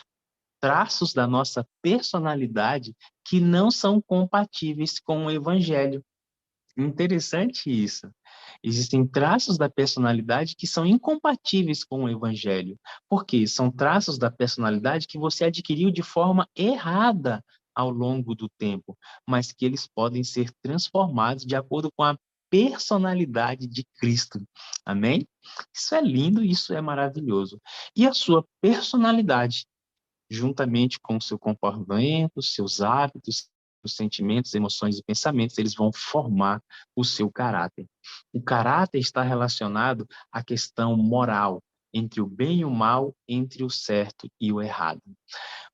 traços da nossa personalidade que não são compatíveis com o evangelho. Interessante isso. Existem traços da personalidade que são incompatíveis com o evangelho. Por quê? São traços da personalidade que você adquiriu de forma errada ao longo do tempo, mas que eles podem ser transformados de acordo com a personalidade de Cristo. Amém? Isso é lindo, isso é maravilhoso. E a sua personalidade, juntamente com o seu comportamento, seus hábitos, os sentimentos, emoções e pensamentos, eles vão formar o seu caráter. O caráter está relacionado à questão moral, entre o bem e o mal, entre o certo e o errado.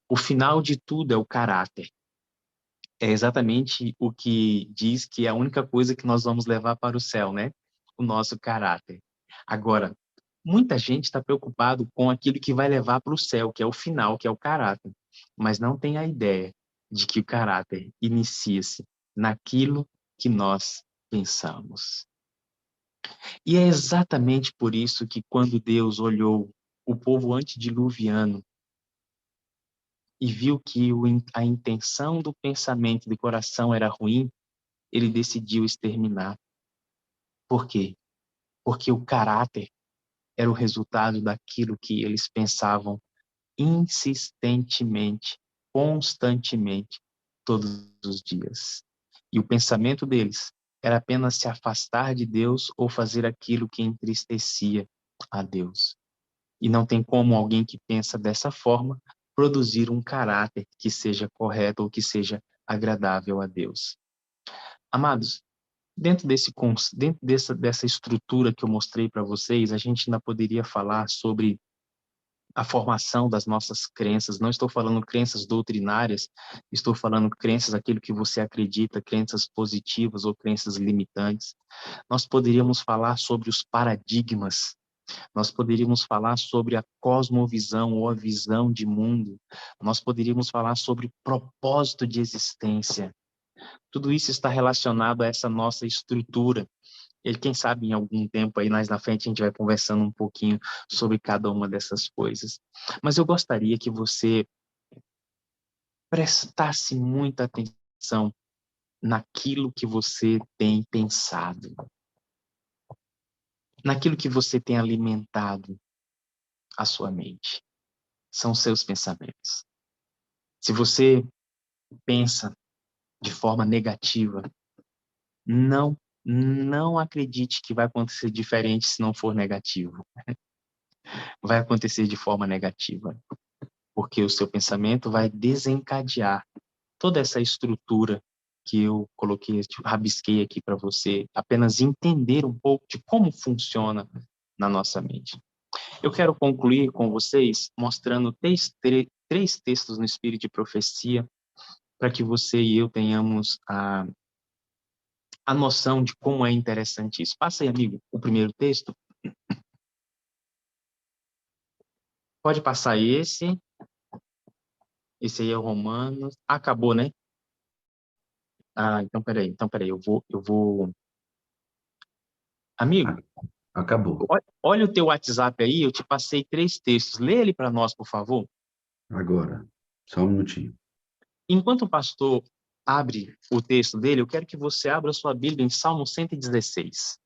O final de tudo é o caráter. É exatamente o que diz que é a única coisa que nós vamos levar para o céu, né? O nosso caráter. Agora, muita gente está preocupado com aquilo que vai levar para o céu, que é o final, que é o caráter, mas não tem a ideia de que o caráter inicia-se naquilo que nós pensamos. E é exatamente por isso que quando Deus olhou o povo antediluviano e viu que a intenção do pensamento do coração era ruim, ele decidiu exterminar. Por quê? Porque o caráter era o resultado daquilo que eles pensavam insistentemente, constantemente, todos os dias. E o pensamento deles era apenas se afastar de Deus ou fazer aquilo que entristecia a Deus. E não tem como alguém que pensa dessa forma produzir um caráter que seja correto ou que seja agradável a Deus. Amados, dentro dessa estrutura que eu mostrei para vocês, a gente ainda poderia falar sobre a formação das nossas crenças. Não estou falando crenças doutrinárias, estou falando crenças, aquilo que você acredita, crenças positivas ou crenças limitantes. Nós poderíamos falar sobre os paradigmas, nós poderíamos falar sobre a cosmovisão ou a visão de mundo, nós poderíamos falar sobre propósito de existência. Tudo isso está relacionado a essa nossa estrutura. E quem sabe em algum tempo aí mais na frente a gente vai conversando um pouquinho sobre cada uma dessas coisas. Mas eu gostaria que você prestasse muita atenção naquilo que você tem pensado, naquilo que você tem alimentado a sua mente. São seus pensamentos. Se você pensa de forma negativa, não acredite que vai acontecer diferente se não for negativo. Vai acontecer de forma negativa, porque o seu pensamento vai desencadear toda essa estrutura que eu coloquei, rabisquei aqui para você, apenas entender um pouco de como funciona na nossa mente. Eu quero concluir com vocês mostrando três textos no Espírito de Profecia, para que você e eu tenhamos a noção de como é interessante isso. Passa aí, amigo, o primeiro texto. Pode passar esse. Esse aí é o Romanos. Acabou, né? Então peraí. Eu vou. Amigo, Acabou. olha o teu WhatsApp aí, eu te passei 3 textos. Lê ele para nós, por favor. Agora, só um minutinho. Enquanto o pastor abre o texto dele, eu quero que você abra a sua Bíblia em Salmo 116.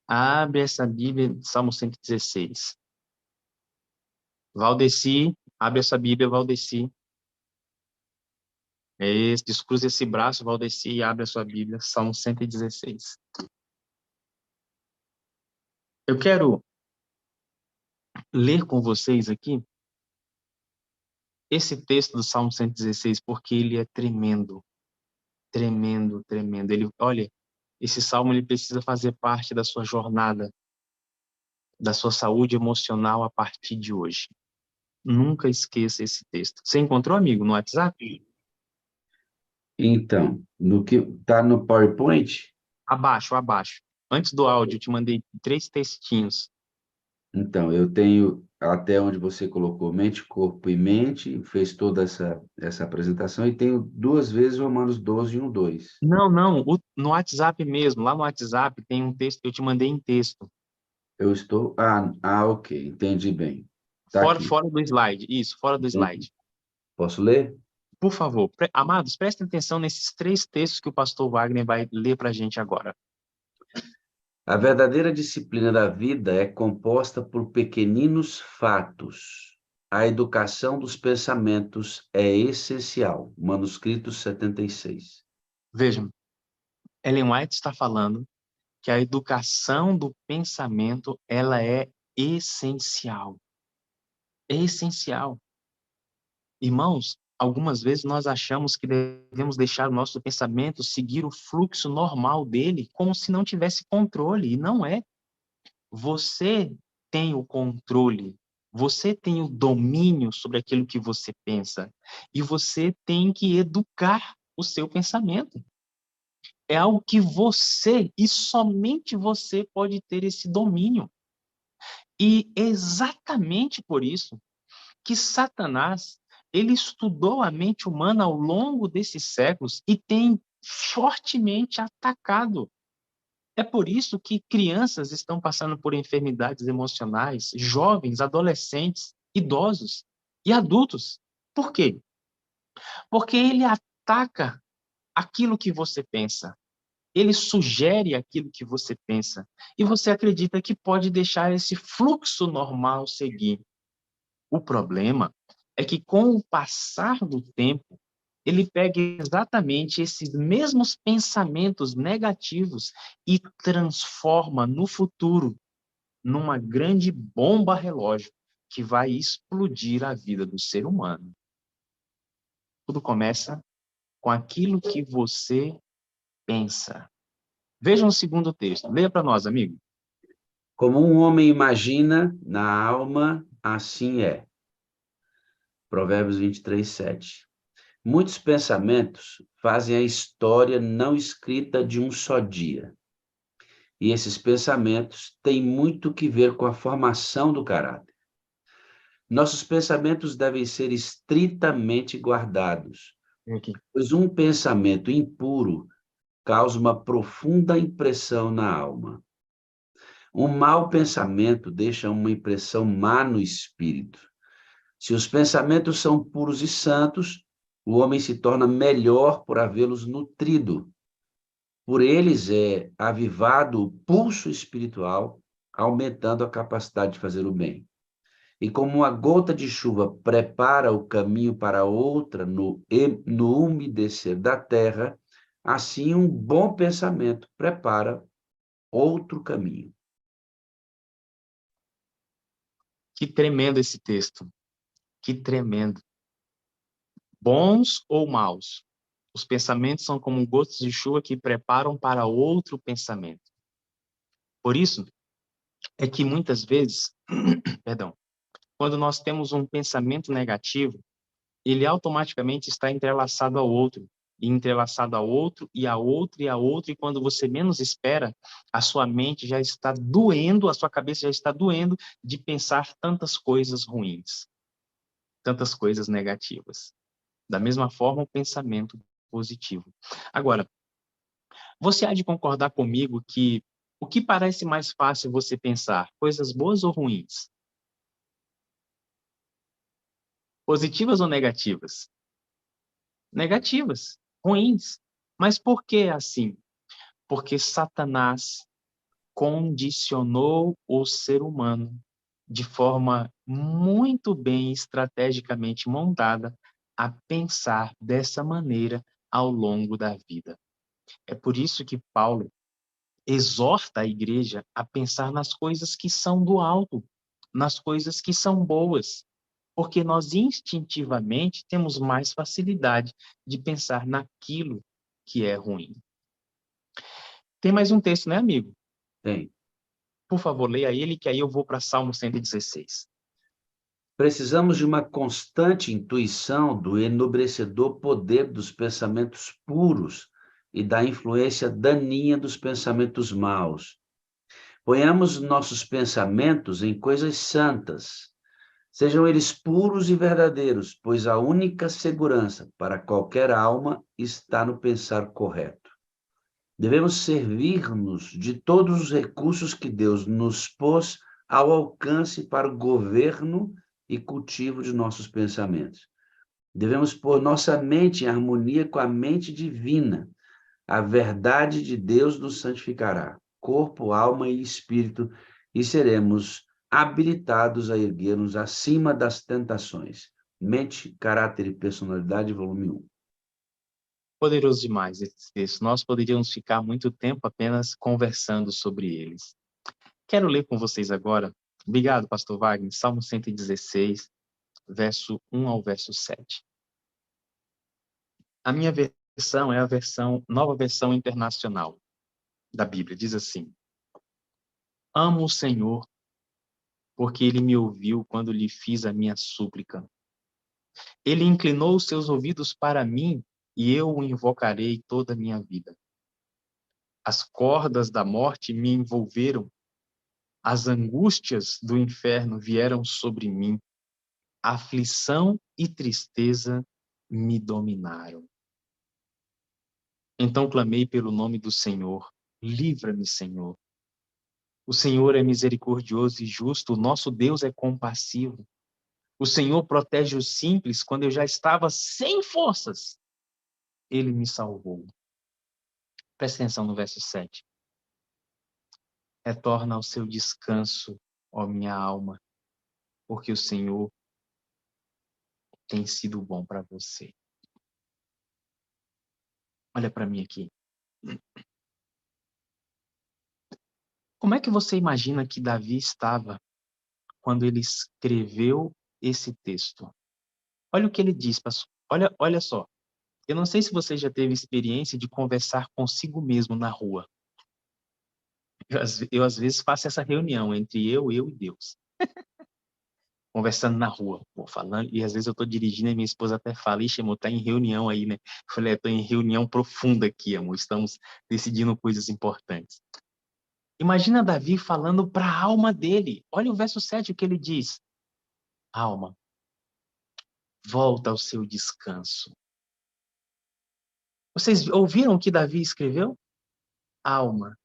Abre essa Bíblia, Salmo 116. Valdeci, abre essa Bíblia, Valdeci. Descruza esse braço, Valdeci, e abre a sua Bíblia, Salmo 116. Eu quero ler com vocês aqui esse texto do Salmo 116, porque ele é tremendo, tremendo, tremendo. Olha, esse salmo ele precisa fazer parte da sua jornada, da sua saúde emocional a partir de hoje. Nunca esqueça esse texto. Você encontrou, amigo, no WhatsApp? Então, no que está no PowerPoint, Abaixo, abaixo. Antes do áudio, eu te mandei 3 textinhos. então, eu tenho até onde você colocou mente, corpo e mente, fez toda essa apresentação, e tenho 2 vezes Romanos 12, 1, 2. Não, no WhatsApp mesmo. Lá no WhatsApp tem um texto, eu te mandei em texto. Eu estou. Ok, entendi bem. Está aqui. Fora do slide. Isso, fora do Entendi. slide. Posso ler? Por favor, amados, prestem atenção nesses 3 textos que o pastor Wagner vai ler para a gente agora. A verdadeira disciplina da vida é composta por pequeninos fatos. A educação dos pensamentos é essencial. Manuscrito 76. Vejam, Ellen White está falando que a educação do pensamento ela é essencial. É essencial. Irmãos, algumas vezes nós achamos que devemos deixar o nosso pensamento seguir o fluxo normal dele, como se não tivesse controle, e não é. Você tem o controle, você tem o domínio sobre aquilo que você pensa, e você tem que educar o seu pensamento. É algo que você, e somente você, pode ter esse domínio. E exatamente por isso que Satanás, ele estudou a mente humana ao longo desses séculos e tem fortemente atacado. É por isso que crianças estão passando por enfermidades emocionais, jovens, adolescentes, idosos e adultos. Por quê? Porque ele ataca aquilo que você pensa. Ele sugere aquilo que você pensa. E você acredita que pode deixar esse fluxo normal seguir. O problema é que, com o passar do tempo, ele pega exatamente esses mesmos pensamentos negativos e transforma no futuro numa grande bomba relógio que vai explodir a vida do ser humano. Tudo começa com aquilo que você pensa. Veja o segundo texto. Leia para nós, amigo. Como um homem imagina na alma, assim é. Provérbios 23, 7. Muitos pensamentos fazem a história não escrita de um só dia. E esses pensamentos têm muito que ver com a formação do caráter. Nossos pensamentos devem ser estritamente guardados, Aqui. pois um pensamento impuro causa uma profunda impressão na alma. Um mau pensamento deixa uma impressão má no espírito. Se os pensamentos são puros e santos, o homem se torna melhor por havê-los nutrido. Por eles é avivado o pulso espiritual, aumentando a capacidade de fazer o bem. E como uma gota de chuva prepara o caminho para outra no umedecer da terra, assim um bom pensamento prepara outro caminho. Que tremendo esse texto. Que tremendo. Bons ou maus? Os pensamentos são como gotas de chuva que preparam para outro pensamento. Por isso é que muitas vezes, perdão, quando nós temos um pensamento negativo, ele automaticamente está entrelaçado ao outro, e entrelaçado a outro, e a outro, e a outro, e quando você menos espera, a sua mente já está doendo, a sua cabeça já está doendo de pensar tantas coisas ruins, tantas coisas negativas. Da mesma forma, o pensamento positivo. Agora, você há de concordar comigo que o que parece mais fácil você pensar, coisas boas ou ruins? Positivas ou negativas? Negativas, ruins. Mas por que assim? Porque Satanás condicionou o ser humano de forma muito bem estrategicamente montada a pensar dessa maneira ao longo da vida. É por isso que Paulo exorta a igreja a pensar nas coisas que são do alto, nas coisas que são boas, porque nós instintivamente temos mais facilidade de pensar naquilo que é ruim. Tem mais um texto, né, amigo? Tem. Por favor, leia ele, que aí eu vou para Salmo 116. Precisamos de uma constante intuição do enobrecedor poder dos pensamentos puros e da influência daninha dos pensamentos maus. Ponhamos nossos pensamentos em coisas santas. Sejam eles puros e verdadeiros, pois a única segurança para qualquer alma está no pensar correto. Devemos servir-nos de todos os recursos que Deus nos pôs ao alcance para o governo e cultivo de nossos pensamentos. Devemos pôr nossa mente em harmonia com a mente divina. A verdade de Deus nos santificará, corpo, alma e espírito, e seremos habilitados a erguer-nos acima das tentações. Mente, caráter e personalidade, volume 1. Poderoso demais esse texto. Nós poderíamos ficar muito tempo apenas conversando sobre eles. Quero ler com vocês agora. Obrigado, pastor Wagner. Salmo 116, verso 1 ao verso 7. A minha versão é a nova versão internacional da Bíblia. Diz assim: Amo o Senhor, porque ele me ouviu quando lhe fiz a minha súplica. Ele inclinou os seus ouvidos para mim e eu o invocarei toda a minha vida. As cordas da morte me envolveram, as angústias do inferno vieram sobre mim, aflição e tristeza me dominaram. Então clamei pelo nome do Senhor, livra-me, Senhor. O Senhor é misericordioso e justo, o nosso Deus é compassivo. O Senhor protege os simples quando eu já estava sem forças. Ele me salvou. Presta atenção no verso 7. Retorna ao seu descanso, ó minha alma, porque o Senhor tem sido bom para você. Olha para mim aqui. Como é que você imagina que Davi estava quando ele escreveu esse texto? Olha o que ele diz, pastor. Olha só. Eu não sei se você já teve experiência de conversar consigo mesmo na rua. Eu às vezes faço essa reunião entre eu e Deus. Conversando na rua, pô, falando, e às vezes eu tô dirigindo e minha esposa até fala, ixi, amor, tá em reunião aí, né? Eu falei, tô em reunião profunda aqui, amor, estamos decidindo coisas importantes. Imagina Davi falando para a alma dele. Olha o verso 7, o que ele diz. Alma, volta ao seu descanso. Vocês ouviram o que Davi escreveu? Alma,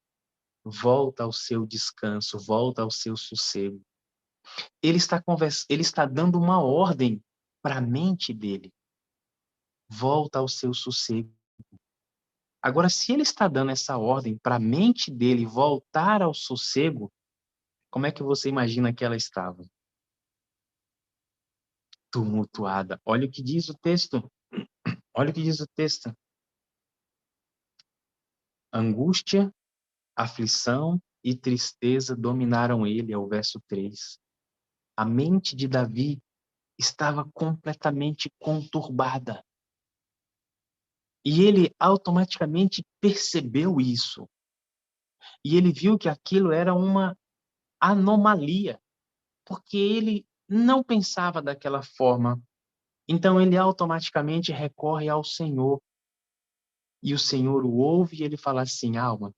volta ao seu descanso, volta ao seu sossego. Ele está dando uma ordem para a mente dele. Volta ao seu sossego. Agora, se ele está dando essa ordem para a mente dele voltar ao sossego, como é que você imagina que ela estava? Tumultuada. Olha o que diz o texto. Olha o que diz o texto. Angústia, aflição e tristeza dominaram ele, é o verso 3. A mente de Davi estava completamente conturbada. E ele automaticamente percebeu isso. E ele viu que aquilo era uma anomalia, porque ele não pensava daquela forma. Então ele automaticamente recorre ao Senhor. E o Senhor o ouve e ele fala assim: alma,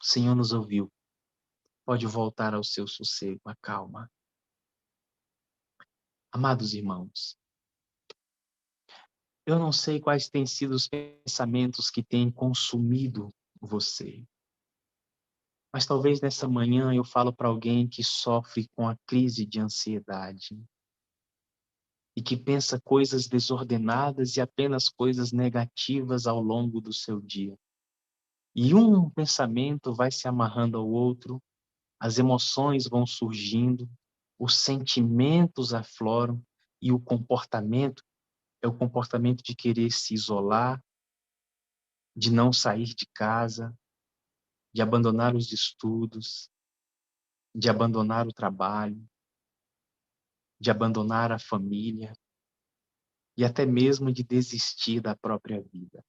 o Senhor nos ouviu. Pode voltar ao seu sossego, acalma. Amados irmãos, eu não sei quais têm sido os pensamentos que têm consumido você. Mas talvez nessa manhã eu falo para alguém que sofre com a crise de ansiedade e que pensa coisas desordenadas e apenas coisas negativas ao longo do seu dia. E um pensamento vai se amarrando ao outro, as emoções vão surgindo, os sentimentos afloram e o comportamento é o comportamento de querer se isolar, de não sair de casa, de abandonar os estudos, de abandonar o trabalho, de abandonar a família e até mesmo de desistir da própria vida.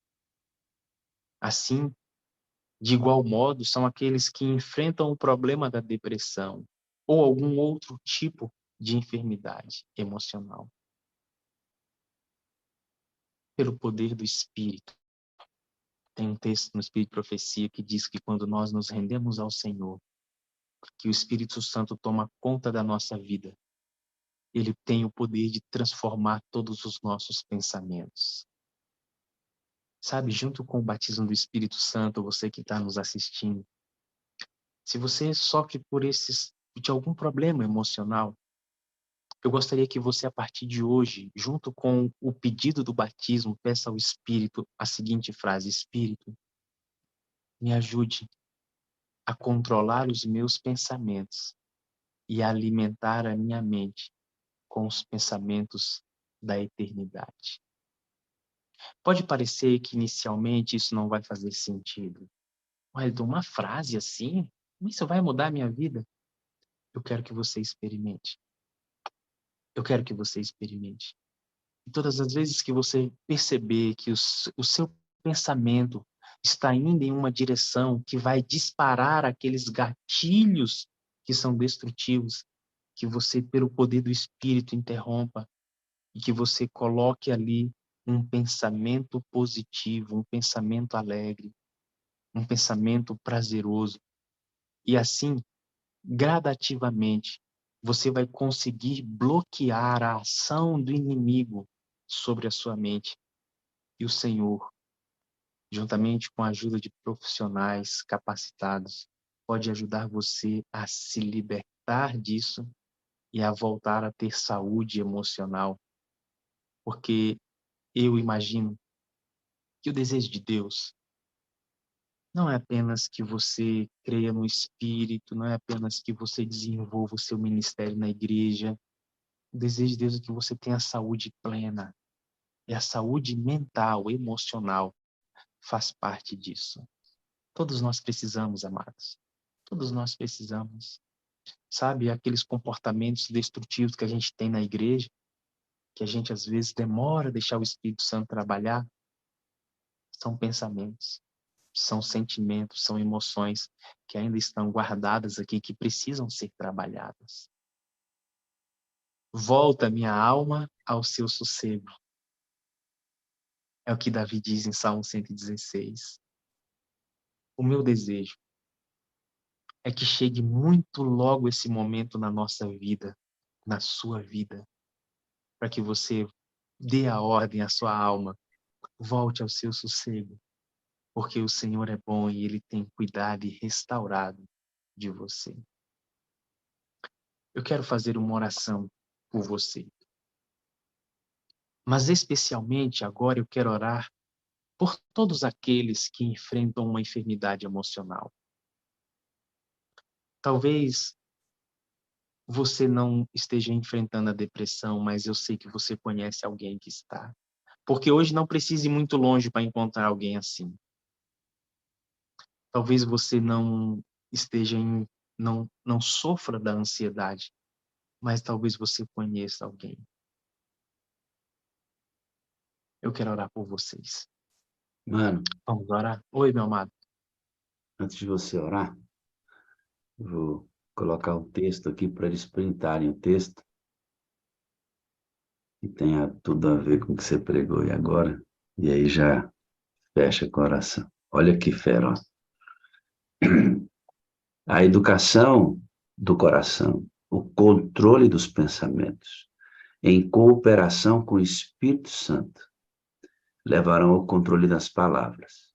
Assim, de igual modo, são aqueles que enfrentam o problema da depressão ou algum outro tipo de enfermidade emocional. Pelo poder do Espírito. Tem um texto no Espírito de Profecia que diz que quando nós nos rendemos ao Senhor, que o Espírito Santo toma conta da nossa vida, ele tem o poder de transformar todos os nossos pensamentos. Sabe, junto com o batismo do Espírito Santo, você que está nos assistindo, se você sofre de algum problema emocional, eu gostaria que você, a partir de hoje, junto com o pedido do batismo, peça ao Espírito a seguinte frase: Espírito, me ajude a controlar os meus pensamentos e a alimentar a minha mente com os pensamentos da eternidade. Pode parecer que inicialmente isso não vai fazer sentido. Mas de uma frase assim, isso vai mudar a minha vida? Eu quero que você experimente. Eu quero que você experimente. E todas as vezes que você perceber que o seu pensamento está indo em uma direção que vai disparar aqueles gatilhos que são destrutivos, que você, pelo poder do Espírito, interrompa e que você coloque ali um pensamento positivo, um pensamento alegre, um pensamento prazeroso. E assim, gradativamente, você vai conseguir bloquear a ação do inimigo sobre a sua mente. E o Senhor, juntamente com a ajuda de profissionais capacitados, pode ajudar você a se libertar disso e a voltar a ter saúde emocional. Porque eu imagino que o desejo de Deus não é apenas que você creia no Espírito, não é apenas que você desenvolva o seu ministério na igreja. O desejo de Deus é que você tenha saúde plena. E a saúde mental, emocional, faz parte disso. Todos nós precisamos, amados. Todos nós precisamos. Sabe, aqueles comportamentos destrutivos que a gente tem na igreja, que a gente às vezes demora a deixar o Espírito Santo trabalhar, são pensamentos, são sentimentos, são emoções que ainda estão guardadas aqui, que precisam ser trabalhadas. Volta minha alma ao seu sossego. É o que Davi diz em Salmo 116. O meu desejo é que chegue muito logo esse momento na nossa vida, na sua vida, para que você dê a ordem à sua alma volte ao seu sossego, porque o Senhor é bom e Ele tem cuidado e restaurado de você. Eu quero fazer uma oração por você. Mas especialmente agora eu quero orar por todos aqueles que enfrentam uma enfermidade emocional. Talvez você não esteja enfrentando a depressão, mas eu sei que você conhece alguém que está. Porque hoje não precisa ir muito longe para encontrar alguém assim. Talvez você não esteja não sofra da ansiedade, mas talvez você conheça alguém. Eu quero orar por vocês. Mano, Vamos orar? Oi, meu amado. antes de você orar, eu vou colocar um texto aqui para eles printarem o texto, que tenha tudo a ver com o que você pregou e agora, e aí já fecha com a oração. Olha que fera, ó. A educação do coração, o controle dos pensamentos, em cooperação com o Espírito Santo, levarão ao controle das palavras.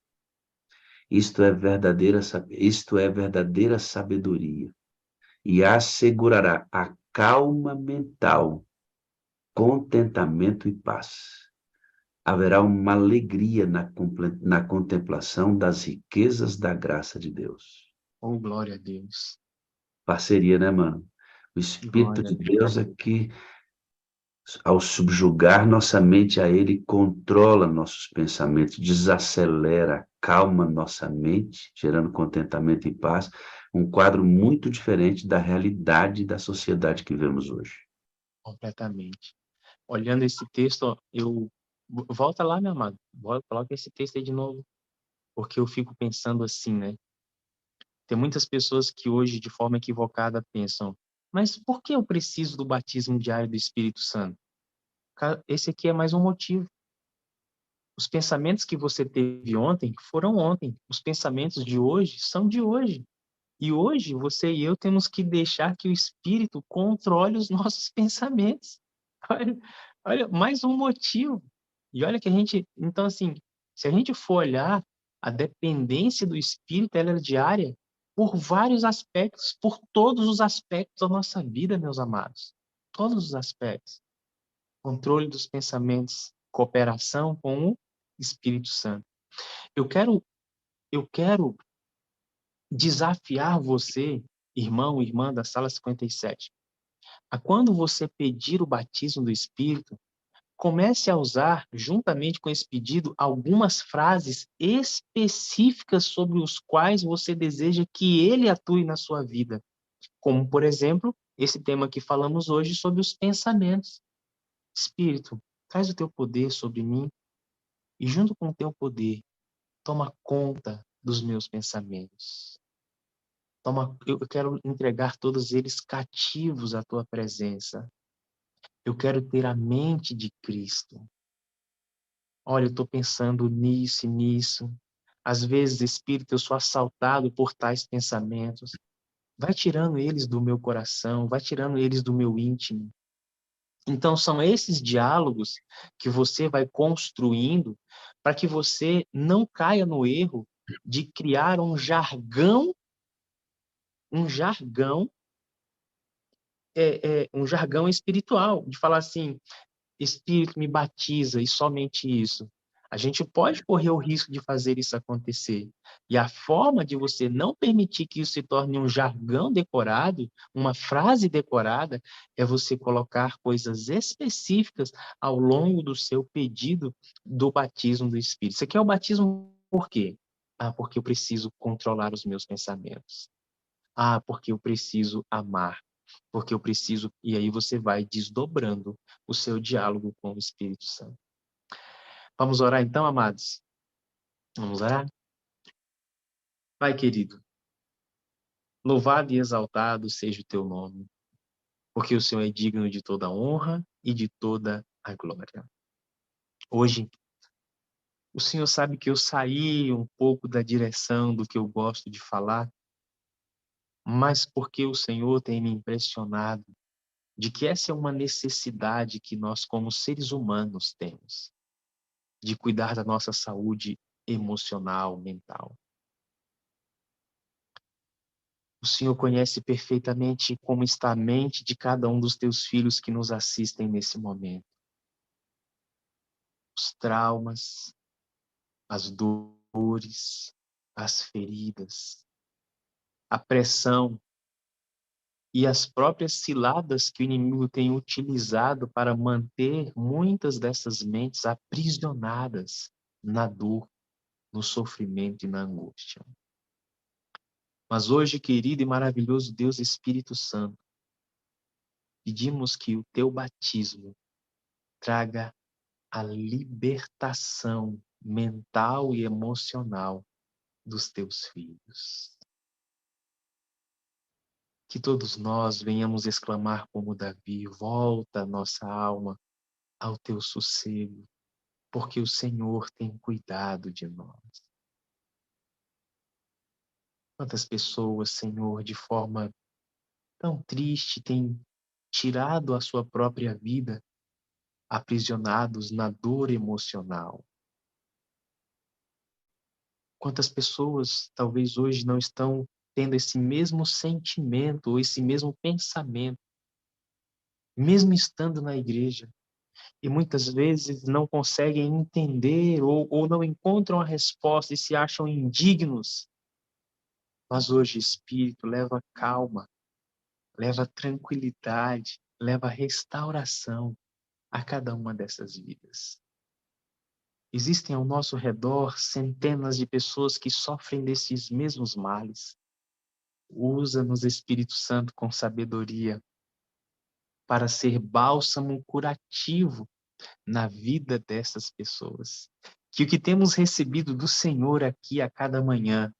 Isto é verdadeira sabedoria e assegurará a calma mental, contentamento e paz. Haverá uma alegria na contemplação das riquezas da graça de Deus. Oh, glória a Deus. Parceria, né, mano? O Espírito Glória a de Deus. Deus é que, ao subjugar nossa mente a Ele, controla nossos pensamentos, desacelera, calma nossa mente, gerando contentamento e paz. Um quadro muito diferente da realidade da sociedade que vemos hoje. Completamente. Olhando esse texto, eu... Volta lá, meu amado. Coloca esse texto aí de novo. Porque eu fico pensando assim, né? Tem muitas pessoas que hoje, de forma equivocada, pensam: mas por que eu preciso do batismo diário do Espírito Santo? Esse aqui é mais um motivo. Os pensamentos que você teve ontem foram ontem. Os pensamentos de hoje são de hoje. E hoje, você e eu temos que deixar que o Espírito controle os nossos pensamentos. Olha, olha, mais um motivo. E olha que a gente... Então, assim, se a gente for olhar, a dependência do Espírito, ela é diária por vários aspectos, por todos os aspectos da nossa vida, meus amados. Todos os aspectos. Controle dos pensamentos, cooperação com o Espírito Santo. Eu quero desafiar você, irmão, irmã da sala 57, a quando você pedir o batismo do Espírito, comece a usar, juntamente com esse pedido, algumas frases específicas sobre os quais você deseja que ele atue na sua vida. Como, por exemplo, esse tema que falamos hoje sobre os pensamentos. Espírito, traz o teu poder sobre mim e, junto com o teu poder, toma conta dos meus pensamentos. Eu quero entregar todos eles cativos à tua presença. Eu quero ter a mente de Cristo. Olha, eu estou pensando nisso e nisso. Às vezes, Espírito, eu sou assaltado por tais pensamentos. Vai tirando eles do meu coração, vai tirando eles do meu íntimo. Então, são esses diálogos que você vai construindo para que você não caia no erro de criar um jargão um jargão espiritual, de falar assim: Espírito me batiza e somente isso. A gente pode correr o risco de fazer isso acontecer. E a forma de você não permitir que isso se torne um jargão decorado, uma frase decorada, é você colocar coisas específicas ao longo do seu pedido do batismo do Espírito. Você quer o batismo por quê? Ah, porque eu preciso controlar os meus pensamentos. Ah, porque eu preciso amar. Porque eu preciso... E aí você vai desdobrando o seu diálogo com o Espírito Santo. Vamos orar então, amados? Vamos orar? Pai querido, louvado e exaltado seja o teu nome, porque o Senhor é digno de toda honra e de toda a glória. Hoje, o Senhor sabe que eu saí um pouco da direção do que eu gosto de falar, mas porque o Senhor tem me impressionado de que essa é uma necessidade que nós, como seres humanos, temos. de cuidar da nossa saúde emocional, mental. O Senhor conhece perfeitamente como está a mente de cada um dos teus filhos que nos assistem nesse momento. Os traumas, as dores, as feridas, a pressão e as próprias ciladas que o inimigo tem utilizado para manter muitas dessas mentes aprisionadas na dor, no sofrimento e na angústia. Mas hoje, querido e maravilhoso Deus Espírito Santo, pedimos que o teu batismo traga a libertação mental e emocional dos teus filhos. Que todos nós venhamos exclamar como Davi: volta a nossa alma ao teu sossego, porque o Senhor tem cuidado de nós. Quantas pessoas, Senhor, de forma tão triste, têm tirado a sua própria vida, aprisionados na dor emocional. Quantas pessoas talvez hoje não estão tendo esse mesmo sentimento ou esse mesmo pensamento, mesmo estando na igreja, e muitas vezes não conseguem entender ou não encontram a resposta e se acham indignos. Mas hoje, Espírito, leva calma, leva tranquilidade, leva restauração a cada uma dessas vidas. Existem ao nosso redor centenas de pessoas que sofrem desses mesmos males. Usa-nos, Espírito Santo, com sabedoria para ser bálsamo curativo na vida dessas pessoas. Que o que temos recebido do Senhor aqui a cada manhã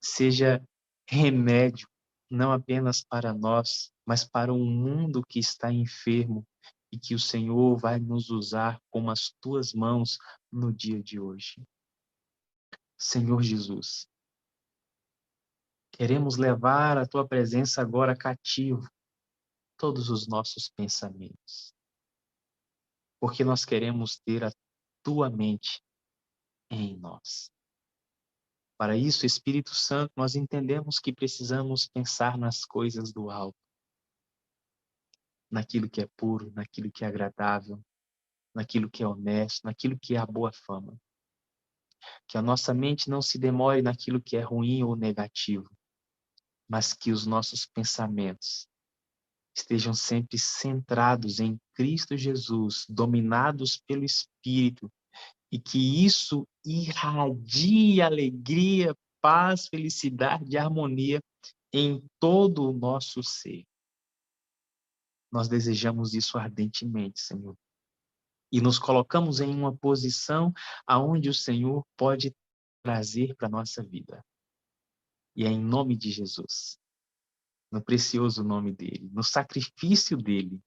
seja remédio, não apenas para nós, mas para um mundo que está enfermo e que o Senhor vai nos usar como as tuas mãos no dia de hoje. Senhor Jesus, queremos levar a tua presença agora cativo todos os nossos pensamentos, porque nós queremos ter a tua mente em nós. Para isso, Espírito Santo, nós entendemos que precisamos pensar nas coisas do alto, naquilo que é puro, naquilo que é agradável, naquilo que é honesto, naquilo que é a boa fama. Que a nossa mente não se demore naquilo que é ruim ou negativo, mas que os nossos pensamentos estejam sempre centrados em Cristo Jesus, dominados pelo Espírito, e que isso irradie alegria, paz, felicidade e harmonia em todo o nosso ser. Nós desejamos isso ardentemente, Senhor. E nos colocamos em uma posição aonde o Senhor pode trazer para a nossa vida. E é em nome de Jesus, no precioso nome dele, no sacrifício dele,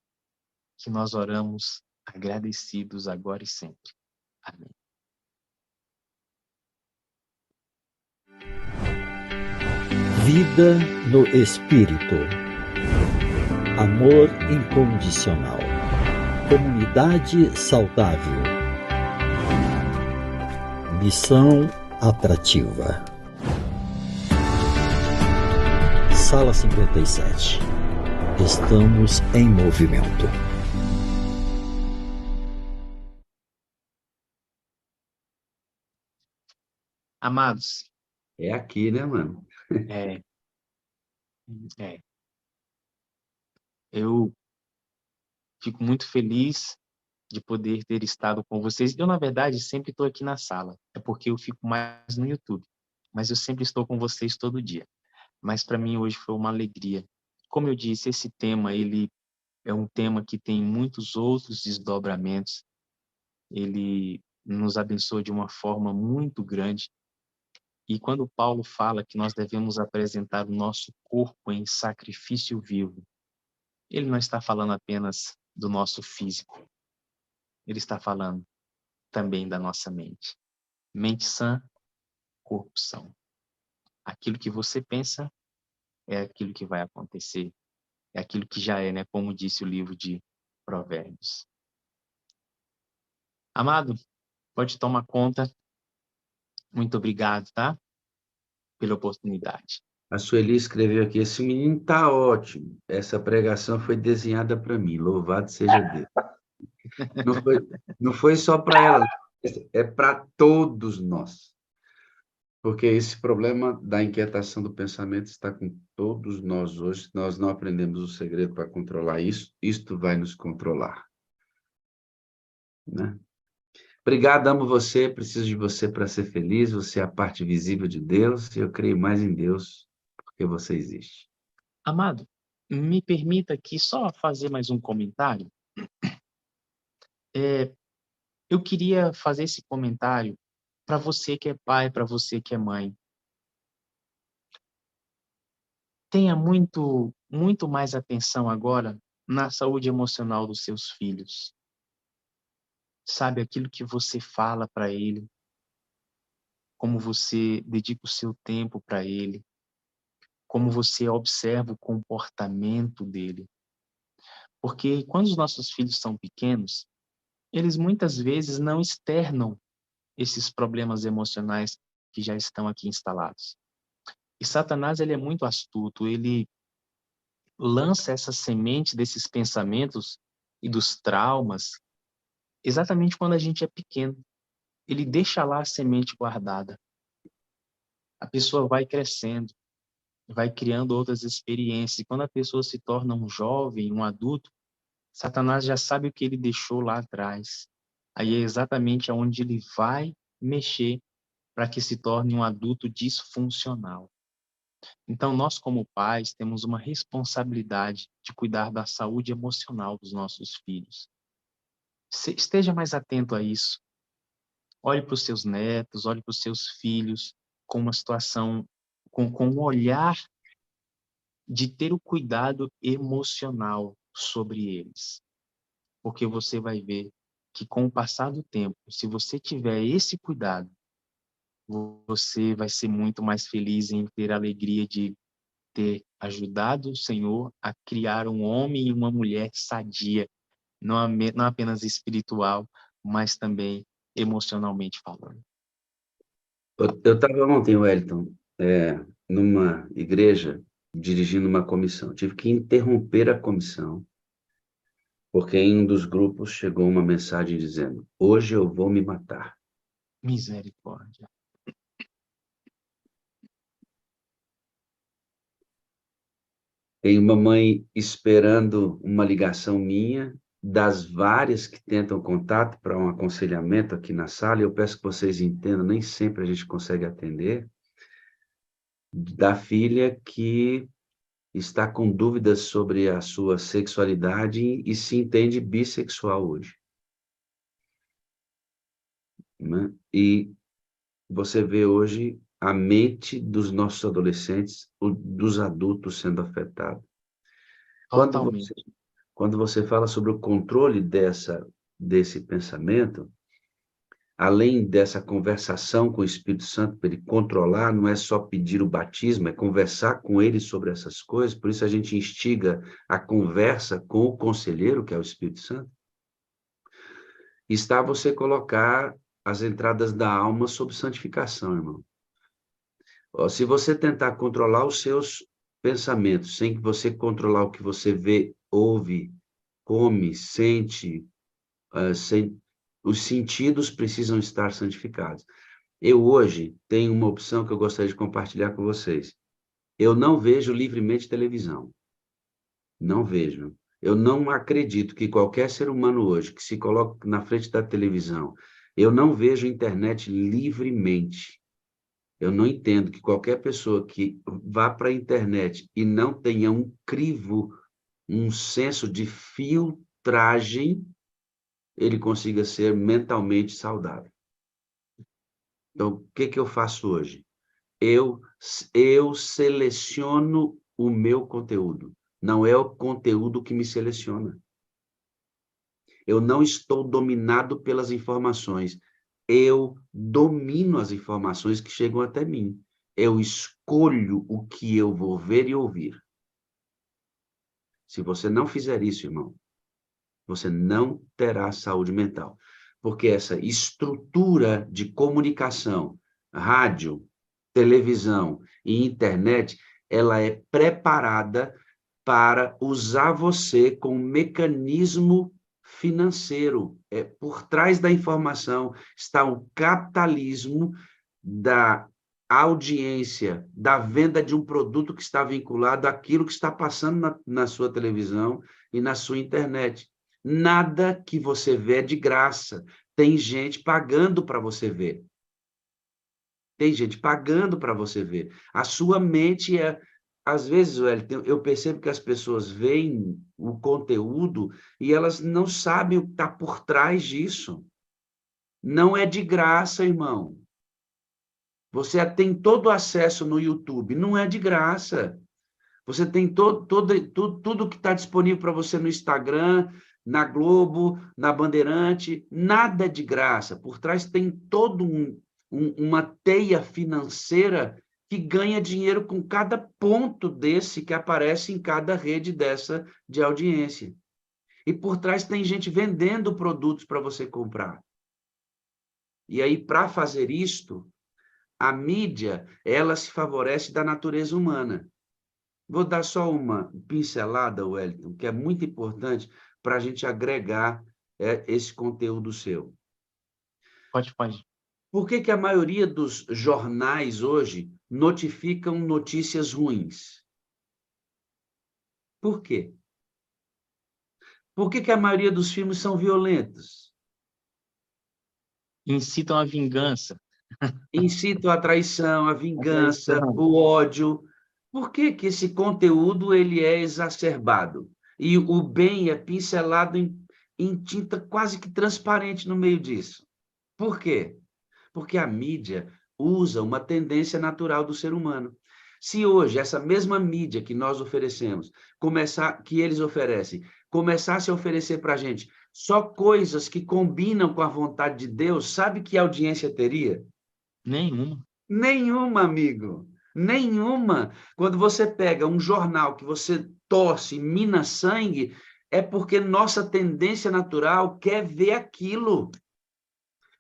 que nós oramos agradecidos agora e sempre. Amém. Vida no Espírito. Amor incondicional. Comunidade saudável. Missão atrativa. Sala 57. Estamos em movimento. Amados, É aqui, né, mano? é, eu fico muito feliz de poder ter estado com vocês. Eu, na verdade, sempre estou aqui na sala. É porque eu fico mais no YouTube. Mas eu sempre estou com vocês todo dia. Mas para mim hoje foi uma alegria. Como eu disse, esse tema, ele é um tema que tem muitos outros desdobramentos. Ele nos abençoa de uma forma muito grande. E quando Paulo fala que nós devemos apresentar o nosso corpo em sacrifício vivo, ele não está falando apenas do nosso físico. Ele está falando também da nossa mente. Mente sã, corpo são. Aquilo que você pensa é aquilo que vai acontecer. É aquilo que já é, né? Como disse o livro de Provérbios. Amado, Pode tomar conta. Muito obrigado, tá? Pela oportunidade. A Sueli escreveu aqui, esse menino tá ótimo. Essa pregação foi desenhada para mim. Louvado seja Deus. Não foi só para ela, é para todos nós. Porque esse problema da inquietação do pensamento está com todos nós hoje. Nós não aprendemos o segredo para controlar isso. Isto vai nos controlar. Né? Obrigado, amo você, preciso de você para ser feliz. Você é a parte visível de Deus e eu creio mais em Deus porque você existe. Amado, me permita aqui só fazer mais um comentário. Eu queria fazer esse comentário para você que é pai, para você que é mãe. Tenha muito mais atenção agora na saúde emocional dos seus filhos. Sabe, aquilo que você fala para ele, como você dedica o seu tempo para ele, como você observa o comportamento dele. Porque quando os nossos filhos são pequenos, eles muitas vezes não externam esses problemas emocionais que já estão aqui instalados. E Satanás, ele é muito astuto, ele lança essa semente desses pensamentos e dos traumas exatamente quando a gente é pequeno. Ele deixa lá a semente guardada. A pessoa vai crescendo, vai criando outras experiências. E quando a pessoa se torna um jovem, um adulto, Satanás já sabe o que ele deixou lá atrás. Aí é exatamente aonde ele vai mexer para que se torne um adulto disfuncional. Então, nós como pais temos uma responsabilidade de cuidar da saúde emocional dos nossos filhos. Esteja mais atento a isso. Olhe para os seus netos, olhe para os seus filhos com uma situação, com um olhar de ter o cuidado emocional sobre eles. Porque você vai ver que com o passar do tempo, se você tiver esse cuidado, você vai ser muito mais feliz em ter a alegria de ter ajudado o Senhor a criar um homem e uma mulher sadia, não apenas espiritual, mas também emocionalmente falando. Eu estava ontem, Wellington, numa igreja, dirigindo uma comissão. Tive que interromper a comissão, porque em um dos grupos chegou uma mensagem dizendo: hoje eu vou me matar. Misericórdia. Tem uma mãe esperando uma ligação minha, das várias que tentam contato para um aconselhamento aqui na sala, e eu peço que vocês entendam, nem sempre a gente consegue atender, da filha que está com dúvidas sobre a sua sexualidade e se entende bissexual hoje. Né? E você vê hoje a mente dos nossos adolescentes, dos adultos sendo afetada. Totalmente. Quando você fala sobre o controle desse pensamento, além dessa conversação com o Espírito Santo para ele controlar, não é só pedir o batismo, é conversar com ele sobre essas coisas, por isso a gente instiga a conversa com o conselheiro, que é o Espírito Santo. Está você colocar as entradas da alma sob santificação, irmão. Se você tentar controlar os seus pensamentos, sem que você controlar o que você vê, ouve, come, sente, os sentidos precisam estar santificados. Eu hoje tenho uma opção que eu gostaria de compartilhar com vocês. Eu não vejo livremente televisão. Não vejo. Eu não acredito que qualquer ser humano hoje que se coloque na frente da televisão, eu não vejo internet livremente. Eu não entendo que qualquer pessoa que vá para a internet e não tenha um crivo, um senso de filtragem, ele consiga ser mentalmente saudável. Então, o que eu faço hoje? Eu seleciono o meu conteúdo. Não é o conteúdo que me seleciona. Eu não estou dominado pelas informações. Eu domino as informações que chegam até mim. Eu escolho o que eu vou ver e ouvir. Se você não fizer isso, irmão, você não terá saúde mental. porque essa estrutura de comunicação, rádio, televisão e internet, ela é preparada para usar você como mecanismo financeiro. Por trás da informação está o capitalismo da audiência, da venda de um produto que está vinculado àquilo que está passando na sua televisão e na sua internet. Nada que você vê é de graça. Tem gente pagando para você ver. Tem gente pagando para você ver. A sua mente é... Às vezes, Wellington, eu percebo que as pessoas veem o conteúdo e elas não sabem o que está por trás disso. Não é de graça, irmão. Você tem todo o acesso no YouTube, não é de graça. Você tem tudo que está disponível para você no Instagram, na Globo, na Bandeirante, nada de graça. Por trás tem todo uma teia financeira que ganha dinheiro com cada ponto desse que aparece em cada rede dessa de audiência. E por trás tem gente vendendo produtos para você comprar. E aí, para fazer isto, a mídia, ela se favorece da natureza humana. Vou dar só uma pincelada, Wellington, que é muito importante para a gente agregar esse conteúdo seu. Pode. Por que a maioria dos jornais hoje notificam notícias ruins? Por quê? Por que a maioria dos filmes são violentos? Incitam a vingança. Incitam a traição, a vingança, o ódio. Por que esse conteúdo ele é exacerbado? E o bem é pincelado em tinta quase que transparente no meio disso. Por quê? Porque a mídia usa uma tendência natural do ser humano. Se hoje essa mesma mídia que nós oferecemos, que eles oferecem, começasse a oferecer para a gente só coisas que combinam com a vontade de Deus, sabe que audiência teria? Nenhuma. Nenhuma, amigo. Nenhuma. Quando você pega um jornal que você torce, mina sangue, é porque nossa tendência natural quer ver aquilo.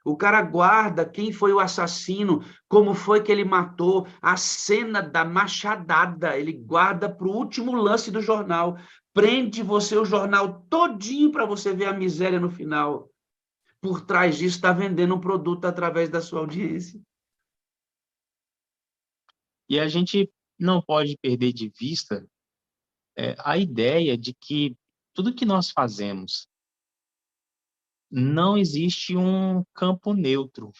O cara guarda quem foi o assassino, como foi que ele matou, a cena da machadada, ele guarda para o último lance do jornal. Prende você o jornal todinho para você ver a miséria no final. Por trás disso, está vendendo um produto através da sua audiência. E a gente não pode perder de vista a ideia de que tudo que nós fazemos não existe um campo neutro.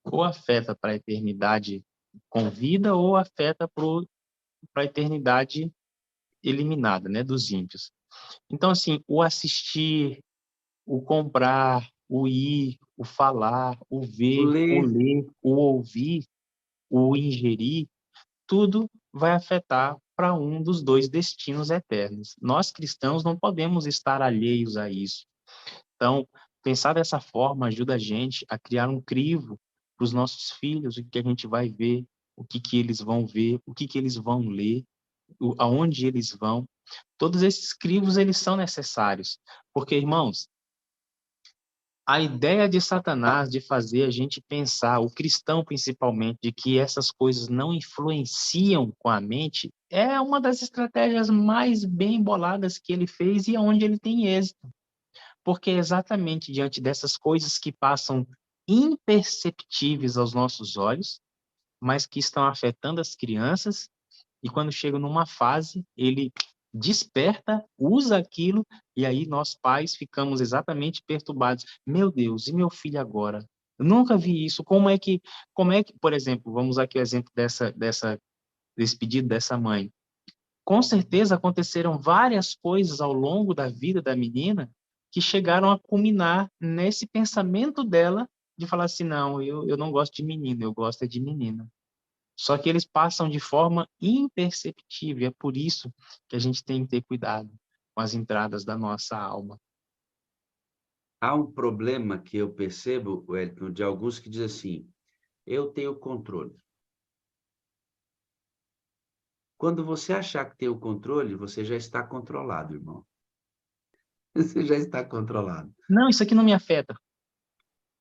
Ou afeta para a eternidade com vida, ou afeta para a eternidade eliminada, né, dos ímpios. Então, assim, o assistir, o comprar, o ir, o falar, o ver, o ler, o ouvir, o ingerir, tudo vai afetar para um dos dois destinos eternos. Nós, cristãos, não podemos estar alheios a isso. Então, pensar dessa forma ajuda a gente a criar um crivo para os nossos filhos, o que a gente vai ver, o que eles vão ver, o que eles vão ler, aonde eles vão. Todos esses crivos, eles são necessários. Porque, irmãos, a ideia de Satanás de fazer a gente pensar, o cristão principalmente, de que essas coisas não influenciam com a mente, é uma das estratégias mais bem boladas que ele fez e aonde ele tem êxito. Porque é exatamente diante dessas coisas que passam imperceptíveis aos nossos olhos, mas que estão afetando as crianças, e quando chega numa fase, ele desperta, usa aquilo, e aí nós pais ficamos exatamente perturbados. Meu Deus, e meu filho agora? Eu nunca vi isso. Como é que, por exemplo, vamos aqui o exemplo desse pedido dessa mãe. Com certeza aconteceram várias coisas ao longo da vida da menina que chegaram a culminar nesse pensamento dela de falar assim, não, eu não gosto de menino, eu gosto de menina. Só que eles passam de forma imperceptível, é por isso que a gente tem que ter cuidado com as entradas da nossa alma. Há um problema que eu percebo, Wellington, de alguns que dizem assim, eu tenho controle. Quando você achar que tem o controle, você já está controlado, irmão. Você já está controlado. Não, isso aqui não me afeta.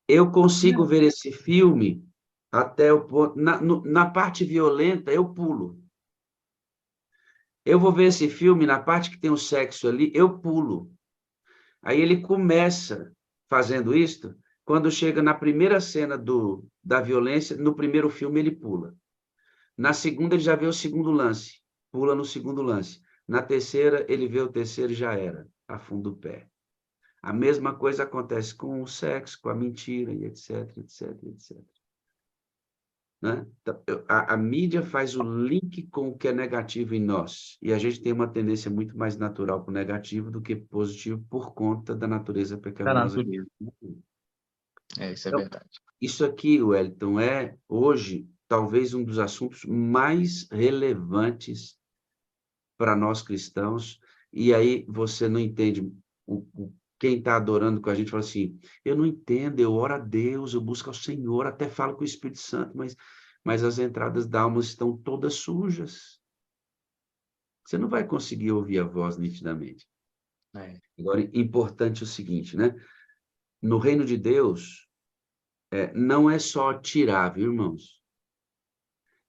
Eu consigo ver esse filme até o ponto... Na parte violenta, eu pulo. Eu vou ver esse filme, na parte que tem o sexo ali, eu pulo. Aí ele começa fazendo isto, quando chega na primeira cena da violência, no primeiro filme ele pula. Na segunda ele já vê o segundo lance, pula no segundo lance. Na terceira ele vê o terceiro e já era, afunda o pé. A mesma coisa acontece com o sexo, com a mentira e etc, etc, etc. Né? Então, a mídia faz o link com o que é negativo em nós, e a gente tem uma tendência muito mais natural para o negativo do que positivo por conta da natureza Da pecaminosa. natureza. Isso é Então, verdade. isso aqui, Wellington, é hoje talvez um dos assuntos mais relevantes para nós cristãos, e aí você não entende, quem está adorando com a gente fala assim, eu não entendo, eu oro a Deus, eu busco ao Senhor, até falo com o Espírito Santo, mas as entradas da alma estão todas sujas. Você não vai conseguir ouvir a voz nitidamente. É. Agora, importante o seguinte, né? No reino de Deus, não é só tirar, viu, irmãos?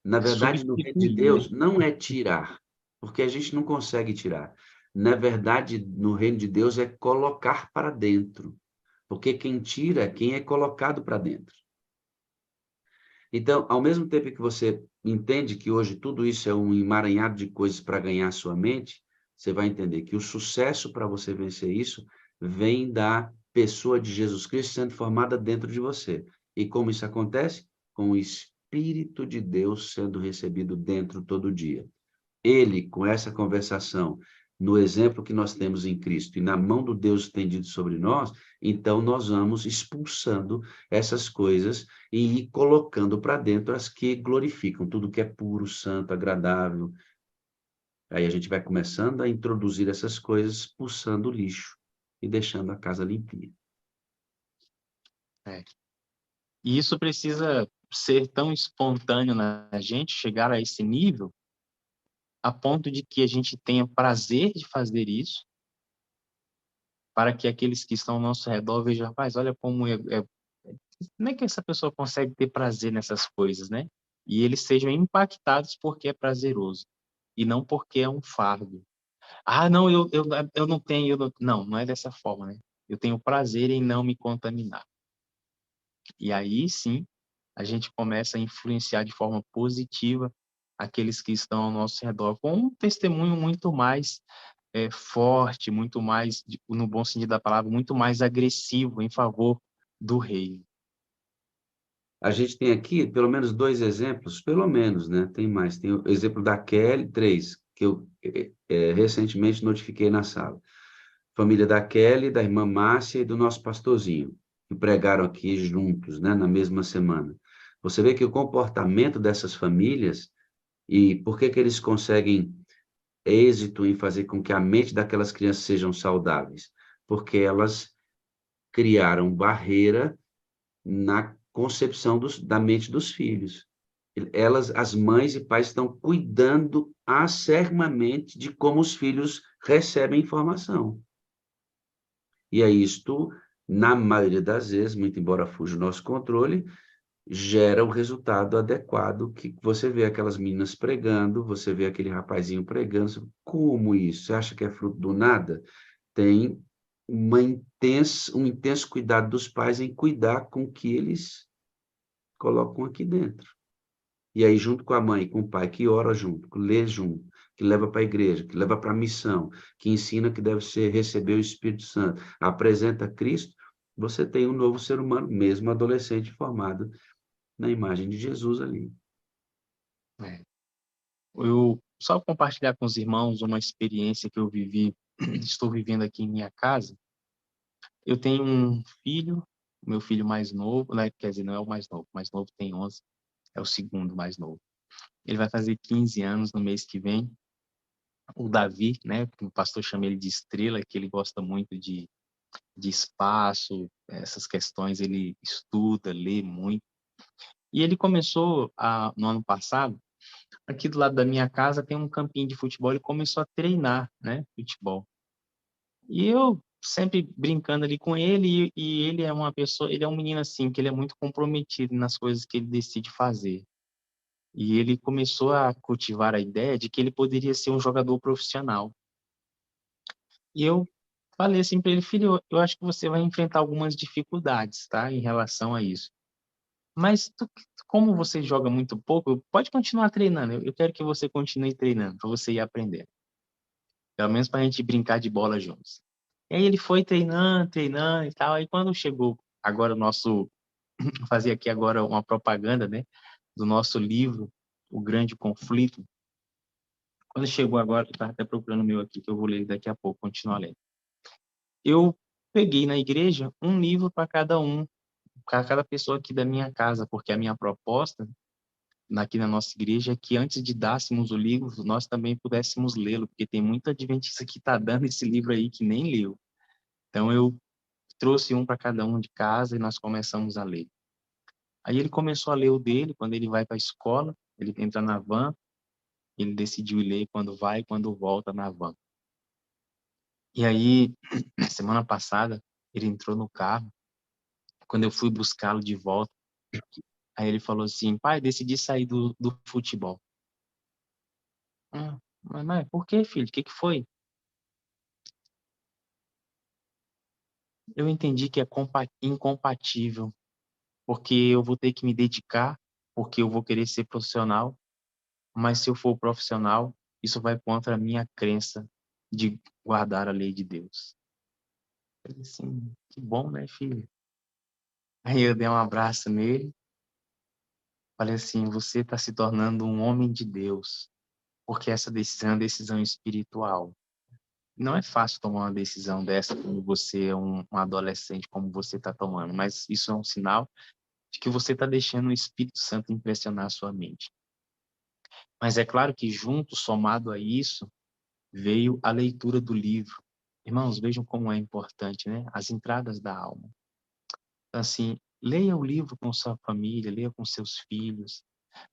Na verdade, no reino de Substituir, né? Deus, não é tirar, porque a gente não consegue tirar. Na verdade, no reino de Deus é colocar para dentro, porque quem tira é quem é colocado para dentro. Então, ao mesmo tempo que você entende que hoje tudo isso é um emaranhado de coisas para ganhar a sua mente, você vai entender que o sucesso para você vencer isso vem da pessoa de Jesus Cristo sendo formada dentro de você. E como isso acontece? Com o Espírito de Deus sendo recebido dentro todo dia. Ele, com essa conversação, no exemplo que nós temos em Cristo e na mão do Deus estendido sobre nós, então nós vamos expulsando essas coisas e ir colocando para dentro as que glorificam tudo que é puro, santo, agradável. Aí a gente vai começando a introduzir essas coisas, expulsando o lixo e deixando a casa limpinha. É. E isso precisa ser tão espontâneo na gente, chegar a esse nível, a ponto de que a gente tenha prazer de fazer isso, para que aqueles que estão ao nosso redor vejam, rapaz, olha como como é que essa pessoa consegue ter prazer nessas coisas, né? E eles sejam impactados porque é prazeroso, e não porque é um fardo. Ah, não, eu não tenho, não é dessa forma, né? Eu tenho prazer em não me contaminar. E aí, sim, a gente começa a influenciar de forma positiva aqueles que estão ao nosso redor, com um testemunho muito mais forte, muito mais, no bom sentido da palavra, muito mais agressivo em favor do reino. A gente tem aqui pelo menos 2 exemplos, pelo menos, né? Tem mais. Tem o exemplo da Kelly, 3, que eu recentemente notifiquei na sala. Família da Kelly, da irmã Márcia e do nosso pastorzinho, que pregaram aqui juntos, né, na mesma semana. Você vê que o comportamento dessas famílias e por que eles conseguem êxito em fazer com que a mente daquelas crianças sejam saudáveis? Porque elas criaram barreira na concepção da mente dos filhos. Elas, as mães e pais, estão cuidando acerrimamente de como os filhos recebem informação. E aí isto, na maioria das vezes, muito embora fuja o nosso controle, gera o resultado adequado, que você vê aquelas meninas pregando, você vê aquele rapazinho pregando, como isso? Você acha que é fruto do nada? Tem um intenso cuidado dos pais em cuidar com o que eles colocam aqui dentro. E aí, junto com a mãe, com o pai, que ora junto, que lê junto, que leva para a igreja, que leva para a missão, que ensina que deve ser receber o Espírito Santo, apresenta Cristo, você tem um novo ser humano, mesmo adolescente formado na imagem de Jesus ali. Eu só compartilhar com os irmãos uma experiência que eu vivi, estou vivendo aqui em minha casa. Eu tenho um filho, meu filho mais novo, né? Quer dizer, não é o mais novo tem 11, é o segundo mais novo. Ele vai fazer 15 anos no mês que vem. O Davi, né? O pastor chama ele de estrela, que ele gosta muito de espaço, essas questões, ele estuda, lê muito. E ele começou, no ano passado, aqui do lado da minha casa tem um campinho de futebol, ele começou a treinar, né? Futebol. E eu sempre brincando ali com ele, e ele é uma pessoa, ele é um menino assim, que ele é muito comprometido nas coisas que ele decide fazer. E ele começou a cultivar a ideia de que ele poderia ser um jogador profissional. E eu falei assim para ele, filho, eu acho que você vai enfrentar algumas dificuldades, tá, em relação a isso. Mas como você joga muito pouco, pode continuar treinando. Eu quero que você continue treinando, para você ir aprendendo. Pelo menos para a gente brincar de bola juntos. E aí ele foi treinando, treinando e tal. Aí quando chegou agora o nosso... Fazer aqui agora uma propaganda, né? Do nosso livro, O Grande Conflito. Quando chegou agora, eu estava até procurando o meu aqui, que eu vou ler daqui a pouco, continuar lendo. Eu peguei na igreja um livro para cada pessoa aqui da minha casa, porque a minha proposta aqui na nossa igreja é que antes de dássemos o livro, nós também pudéssemos lê-lo, porque tem muita adventista que está dando esse livro aí que nem leu. Então eu trouxe um para cada um de casa e nós começamos a ler. Aí ele começou a ler o dele, quando ele vai para a escola, ele entra na van, ele decidiu ler quando vai e quando volta na van. E aí, semana passada, ele entrou no carro, quando eu fui buscá-lo de volta, aí ele falou assim, pai, decidi sair do futebol. Mas por que, filho? O que foi? Eu entendi que é incompatível, porque eu vou ter que me dedicar, porque eu vou querer ser profissional, mas se eu for profissional, isso vai contra a minha crença de guardar a lei de Deus. Eu falei assim, que bom, né, filho? Aí eu dei um abraço nele, falei assim, você está se tornando um homem de Deus, porque essa decisão é uma decisão espiritual. Não é fácil tomar uma decisão dessa quando você é um adolescente, como você está tomando, mas isso é um sinal de que você está deixando o Espírito Santo impressionar a sua mente. Mas é claro que junto, somado a isso, veio a leitura do livro. Irmãos, vejam como é importante, né? As entradas da alma. Então, assim, leia o livro com sua família, leia com seus filhos.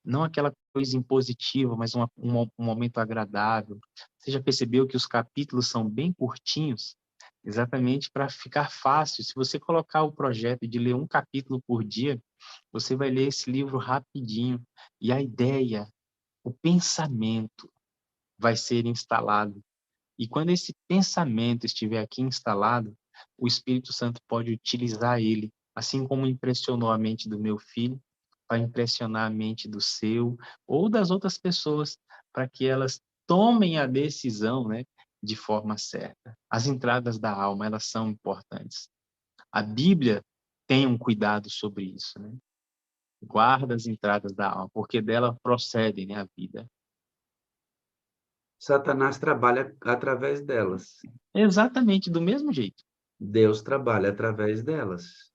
Não aquela coisa impositiva, mas um momento agradável. Você já percebeu que os capítulos são bem curtinhos? Exatamente para ficar fácil. Se você colocar o projeto de ler um capítulo por dia, você vai ler esse livro rapidinho. E a ideia, o pensamento vai ser instalado. E quando esse pensamento estiver aqui instalado, o Espírito Santo pode utilizar ele, assim como impressionou a mente do meu filho, para impressionar a mente do seu ou das outras pessoas, para que elas tomem a decisão, né, de forma certa. As entradas da alma, elas são importantes. A Bíblia tem um cuidado sobre isso, né? Guarda as entradas da alma, porque dela procede, né, a vida. Satanás trabalha através delas. Exatamente do mesmo jeito. Deus trabalha através delas.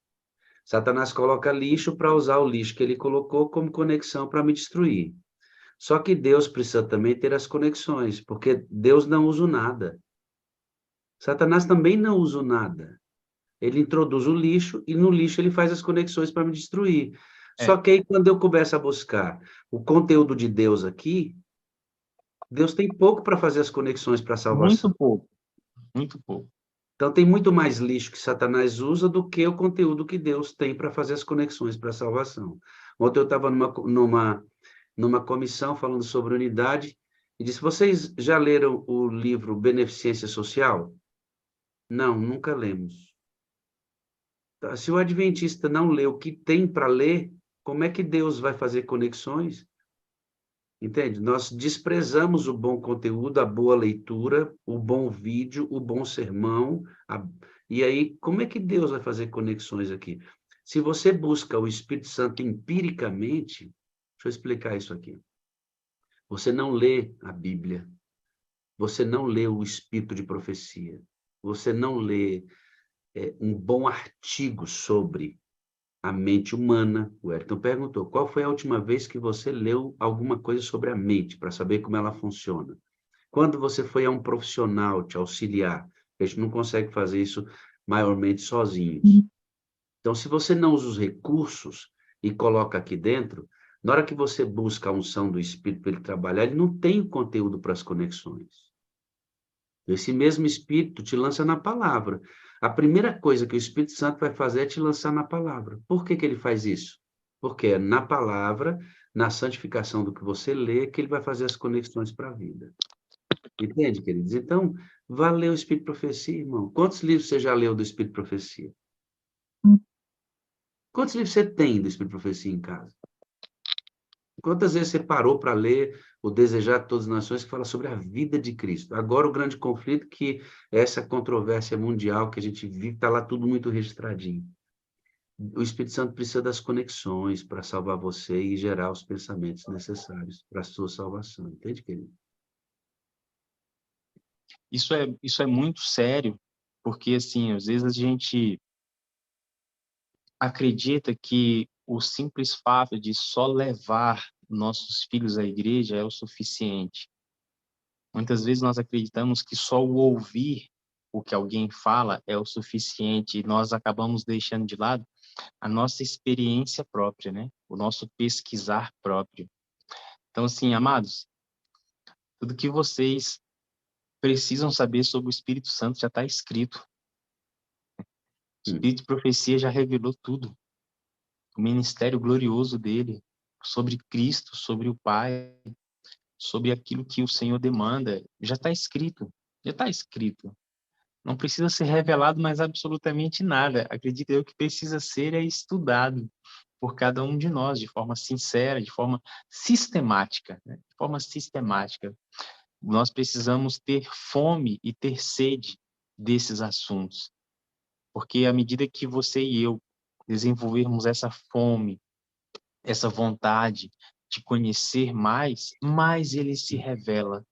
Satanás coloca lixo para usar o lixo que ele colocou como conexão para me destruir. Só que Deus precisa também ter as conexões, porque Deus não usa nada. Satanás também não usa nada. Ele introduz o lixo e no lixo ele faz as conexões para me destruir. Só que aí quando eu começo a buscar o conteúdo de Deus aqui, Deus tem pouco para fazer as conexões para a salvação. Muito pouco, muito pouco. Então tem muito mais lixo que Satanás usa do que o conteúdo que Deus tem para fazer as conexões para a salvação. Ontem eu estava numa comissão falando sobre unidade e disse, vocês já leram o livro Beneficência Social? Não, nunca lemos. Se o adventista não lê o que tem para ler, como é que Deus vai fazer conexões? Entende? Nós desprezamos o bom conteúdo, a boa leitura, o bom vídeo, o bom sermão. E aí, como é que Deus vai fazer conexões aqui? Se você busca o Espírito Santo empiricamente, deixa eu explicar isso aqui. Você não lê a Bíblia. Você não lê o Espírito de Profecia. Você não lê um bom artigo sobre a mente humana. O Ayrton perguntou, qual foi a última vez que você leu alguma coisa sobre a mente, para saber como ela funciona? Quando você foi a um profissional te auxiliar? A gente não consegue fazer isso maiormente sozinhos. Então, se você não usa os recursos e coloca aqui dentro, na hora que você busca a unção do Espírito para ele trabalhar, ele não tem o conteúdo para as conexões. Esse mesmo Espírito te lança na palavra. A primeira coisa que o Espírito Santo vai fazer é te lançar na palavra. Por que que ele faz isso? Porque é na palavra, na santificação do que você lê, que ele vai fazer as conexões para a vida. Entende, queridos? Então, vá ler o Espírito de Profecia, irmão. Quantos livros você já leu do Espírito de Profecia? Quantos livros você tem do Espírito de Profecia em casa? Quantas vezes você parou para ler o Desejar de Todas as Nações, que fala sobre a vida de Cristo? Agora o grande conflito, que é essa controvérsia mundial que a gente vive, está lá tudo muito registradinho. O Espírito Santo precisa das conexões para salvar você e gerar os pensamentos necessários para a sua salvação. Entende, querido? Isso é muito sério, porque, assim, às vezes a gente acredita que o simples fato de só levar nossos filhos à igreja é o suficiente. Muitas vezes nós acreditamos que só o ouvir o que alguém fala é o suficiente e nós acabamos deixando de lado a nossa experiência própria, né? O nosso pesquisar próprio. Então, assim, amados, tudo que vocês precisam saber sobre o Espírito Santo já está escrito. O Espírito de Profecia já revelou tudo. O ministério glorioso dele, sobre Cristo, sobre o Pai, sobre aquilo que o Senhor demanda, já está escrito. Já está escrito. Não precisa ser revelado mais absolutamente nada. Acredito eu que precisa ser estudado por cada um de nós, de forma sincera, de forma sistemática, né? De forma sistemática. Nós precisamos ter fome e ter sede desses assuntos. Porque à medida que você e eu desenvolvermos essa fome, essa vontade de conhecer mais, mais ele se revela.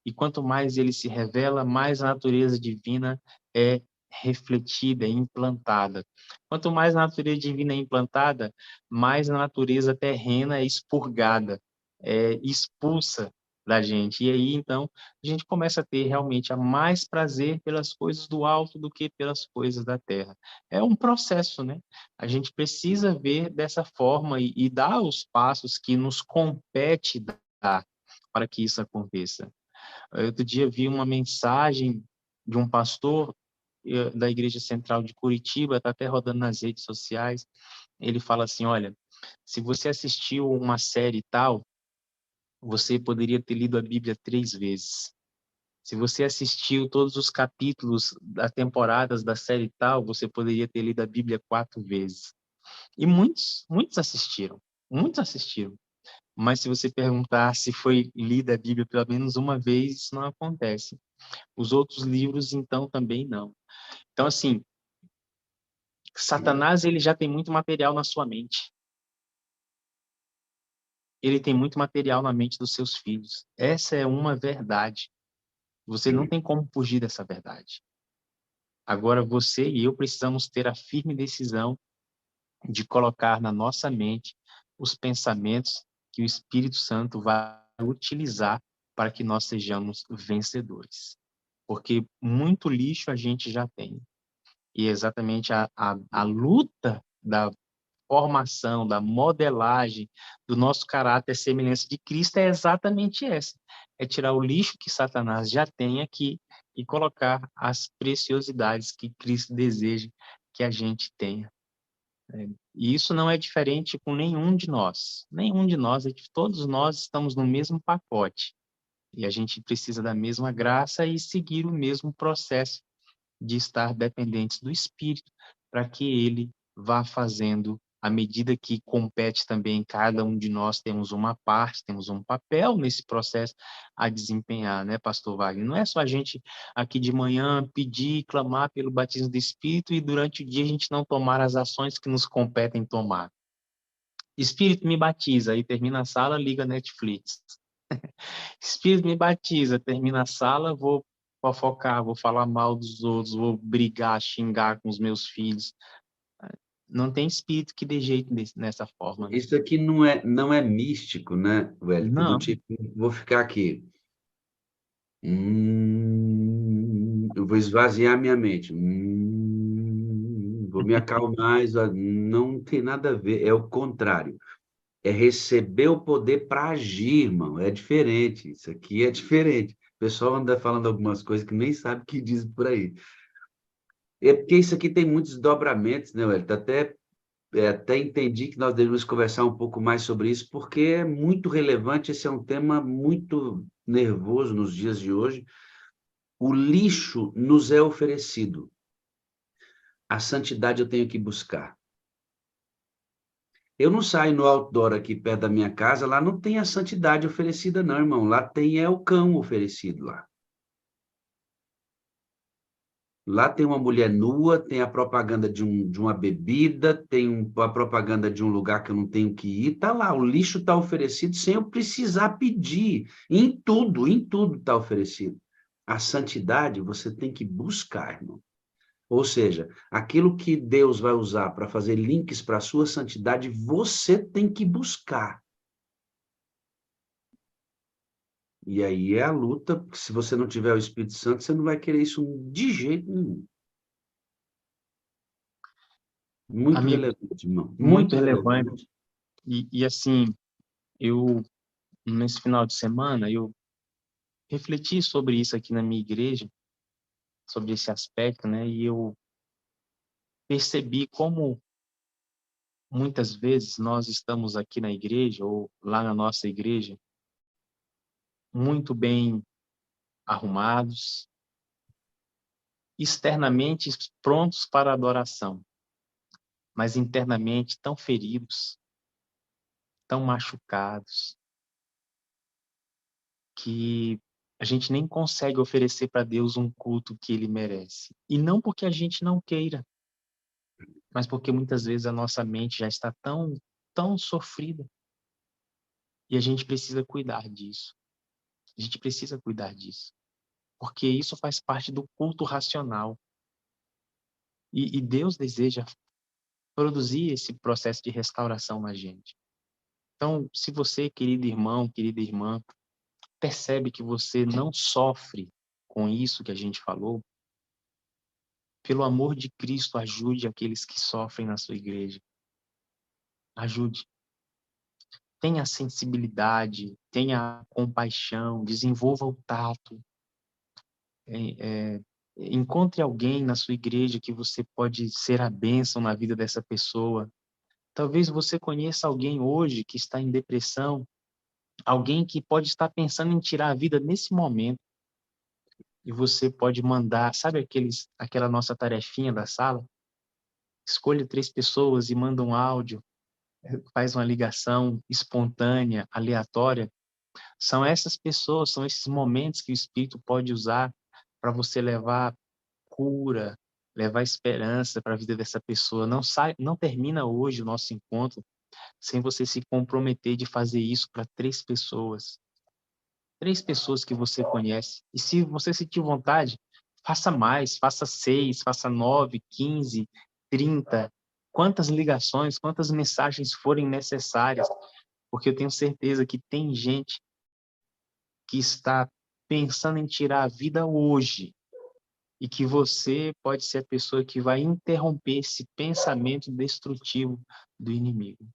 E quanto mais ele se revela, mais a natureza divina é refletida, é implantada. Quanto mais a natureza divina é implantada, mais a natureza terrena é expurgada, é expulsa da gente. E aí, então, a gente começa a ter realmente a mais prazer pelas coisas do alto do que pelas coisas da terra. É um processo, né? A gente precisa ver dessa forma e dar os passos que nos compete dar para que isso aconteça. Outro dia vi uma mensagem de um pastor da Igreja Central de Curitiba, está até rodando nas redes sociais. Ele fala assim, olha, se você assistiu uma série tal, você poderia ter lido a Bíblia 3 vezes. Se você assistiu todos os capítulos das temporadas da série tal, você poderia ter lido a Bíblia 4 vezes. E muitos assistiram. Muitos assistiram. Mas se você perguntar se foi lida a Bíblia pelo menos uma vez, isso não acontece. Os outros livros, então, também não. Então, assim, Satanás, ele já tem muito material na sua mente. Ele tem muito material na mente dos seus filhos. Essa é uma verdade. Você não tem como fugir dessa verdade. Agora, você e eu precisamos ter a firme decisão de colocar na nossa mente os pensamentos que o Espírito Santo vai utilizar para que nós sejamos vencedores. Porque muito lixo a gente já tem. E exatamente a luta da formação, da modelagem do nosso caráter, semelhança de Cristo, é exatamente essa. É tirar o lixo que Satanás já tem aqui e colocar as preciosidades que Cristo deseja que a gente tenha. E isso não é diferente com nenhum de nós. Nenhum de nós, todos nós estamos no mesmo pacote. E a gente precisa da mesma graça e seguir o mesmo processo de estar dependentes do Espírito para que ele vá fazendo à medida que compete também cada um de nós, temos uma parte, temos um papel nesse processo a desempenhar, né, Pastor Wagner? Não é só a gente aqui de manhã pedir, clamar pelo batismo do Espírito e durante o dia a gente não tomar as ações que nos competem tomar. Espírito me batiza, aí termina a sala, liga Netflix. Espírito me batiza, termina a sala, vou fofocar, vou falar mal dos outros, vou brigar, xingar com os meus filhos. Não tem espírito que dê jeito nessa forma. Né? Isso aqui não é místico, né, Wellington? Não. Do tipo, vou ficar aqui. Eu vou esvaziar minha mente. Vou me acalmar. Não tem nada a ver, é o contrário. É receber o poder para agir, irmão. É diferente. Isso aqui é diferente. pessoal anda falando algumas coisas que nem sabe o que diz por aí. É porque isso aqui tem muitos desdobramentos, né, Wellington? Até entendi que nós devemos conversar um pouco mais sobre isso, porque é muito relevante, esse é um tema muito nervoso nos dias de hoje. O lixo nos é oferecido. A santidade eu tenho que buscar. Eu não saio no outdoor aqui perto da minha casa, lá não tem a santidade oferecida não, irmão. Lá tem o cão oferecido lá. Lá tem uma mulher nua, tem a propaganda de uma bebida, tem a propaganda de um lugar que eu não tenho que ir, tá lá, o lixo está oferecido sem eu precisar pedir. Em tudo está oferecido. A santidade você tem que buscar, irmão. Ou seja, aquilo que Deus vai usar para fazer links para a sua santidade, você tem que buscar. E aí é a luta, porque se você não tiver o Espírito Santo, você não vai querer isso de jeito nenhum. Muito Amigo, relevante, irmão. muito Muito relevante. relevante. E assim, nesse final de semana, eu refleti sobre isso aqui na minha igreja, sobre esse aspecto, né? E eu percebi como muitas vezes nós estamos aqui na igreja ou lá na nossa igreja muito bem arrumados, externamente prontos para a adoração, mas internamente tão feridos, tão machucados, que a gente nem consegue oferecer para Deus um culto que Ele merece. E não porque a gente não queira, mas porque muitas vezes a nossa mente já está tão sofrida. E a gente precisa cuidar disso. A gente precisa cuidar disso. Porque isso faz parte do culto racional. E Deus deseja produzir esse processo de restauração na gente. Então, se você, querido irmão, querida irmã, percebe que você não sofre com isso que a gente falou, pelo amor de Cristo, ajude aqueles que sofrem na sua igreja. Ajude. Tenha sensibilidade, tenha compaixão, desenvolva o tato. Encontre alguém na sua igreja que você pode ser a bênção na vida dessa pessoa. Talvez você conheça alguém hoje que está em depressão, alguém que pode estar pensando em tirar a vida nesse momento. E você pode mandar, sabe aquela nossa tarefinha da sala? Escolha 3 pessoas e manda um áudio, faz uma ligação espontânea, aleatória. São essas pessoas, são esses momentos que o Espírito pode usar para você levar cura, levar esperança para a vida dessa pessoa. Não termina hoje o nosso encontro sem você se comprometer de fazer isso para 3 pessoas. 3 pessoas que você conhece. E se você sentir vontade, faça mais, faça 6, faça 9, 15, 30. Quantas ligações, quantas mensagens forem necessárias, porque eu tenho certeza que tem gente que está pensando em tirar a vida hoje e que você pode ser a pessoa que vai interromper esse pensamento destrutivo do inimigo.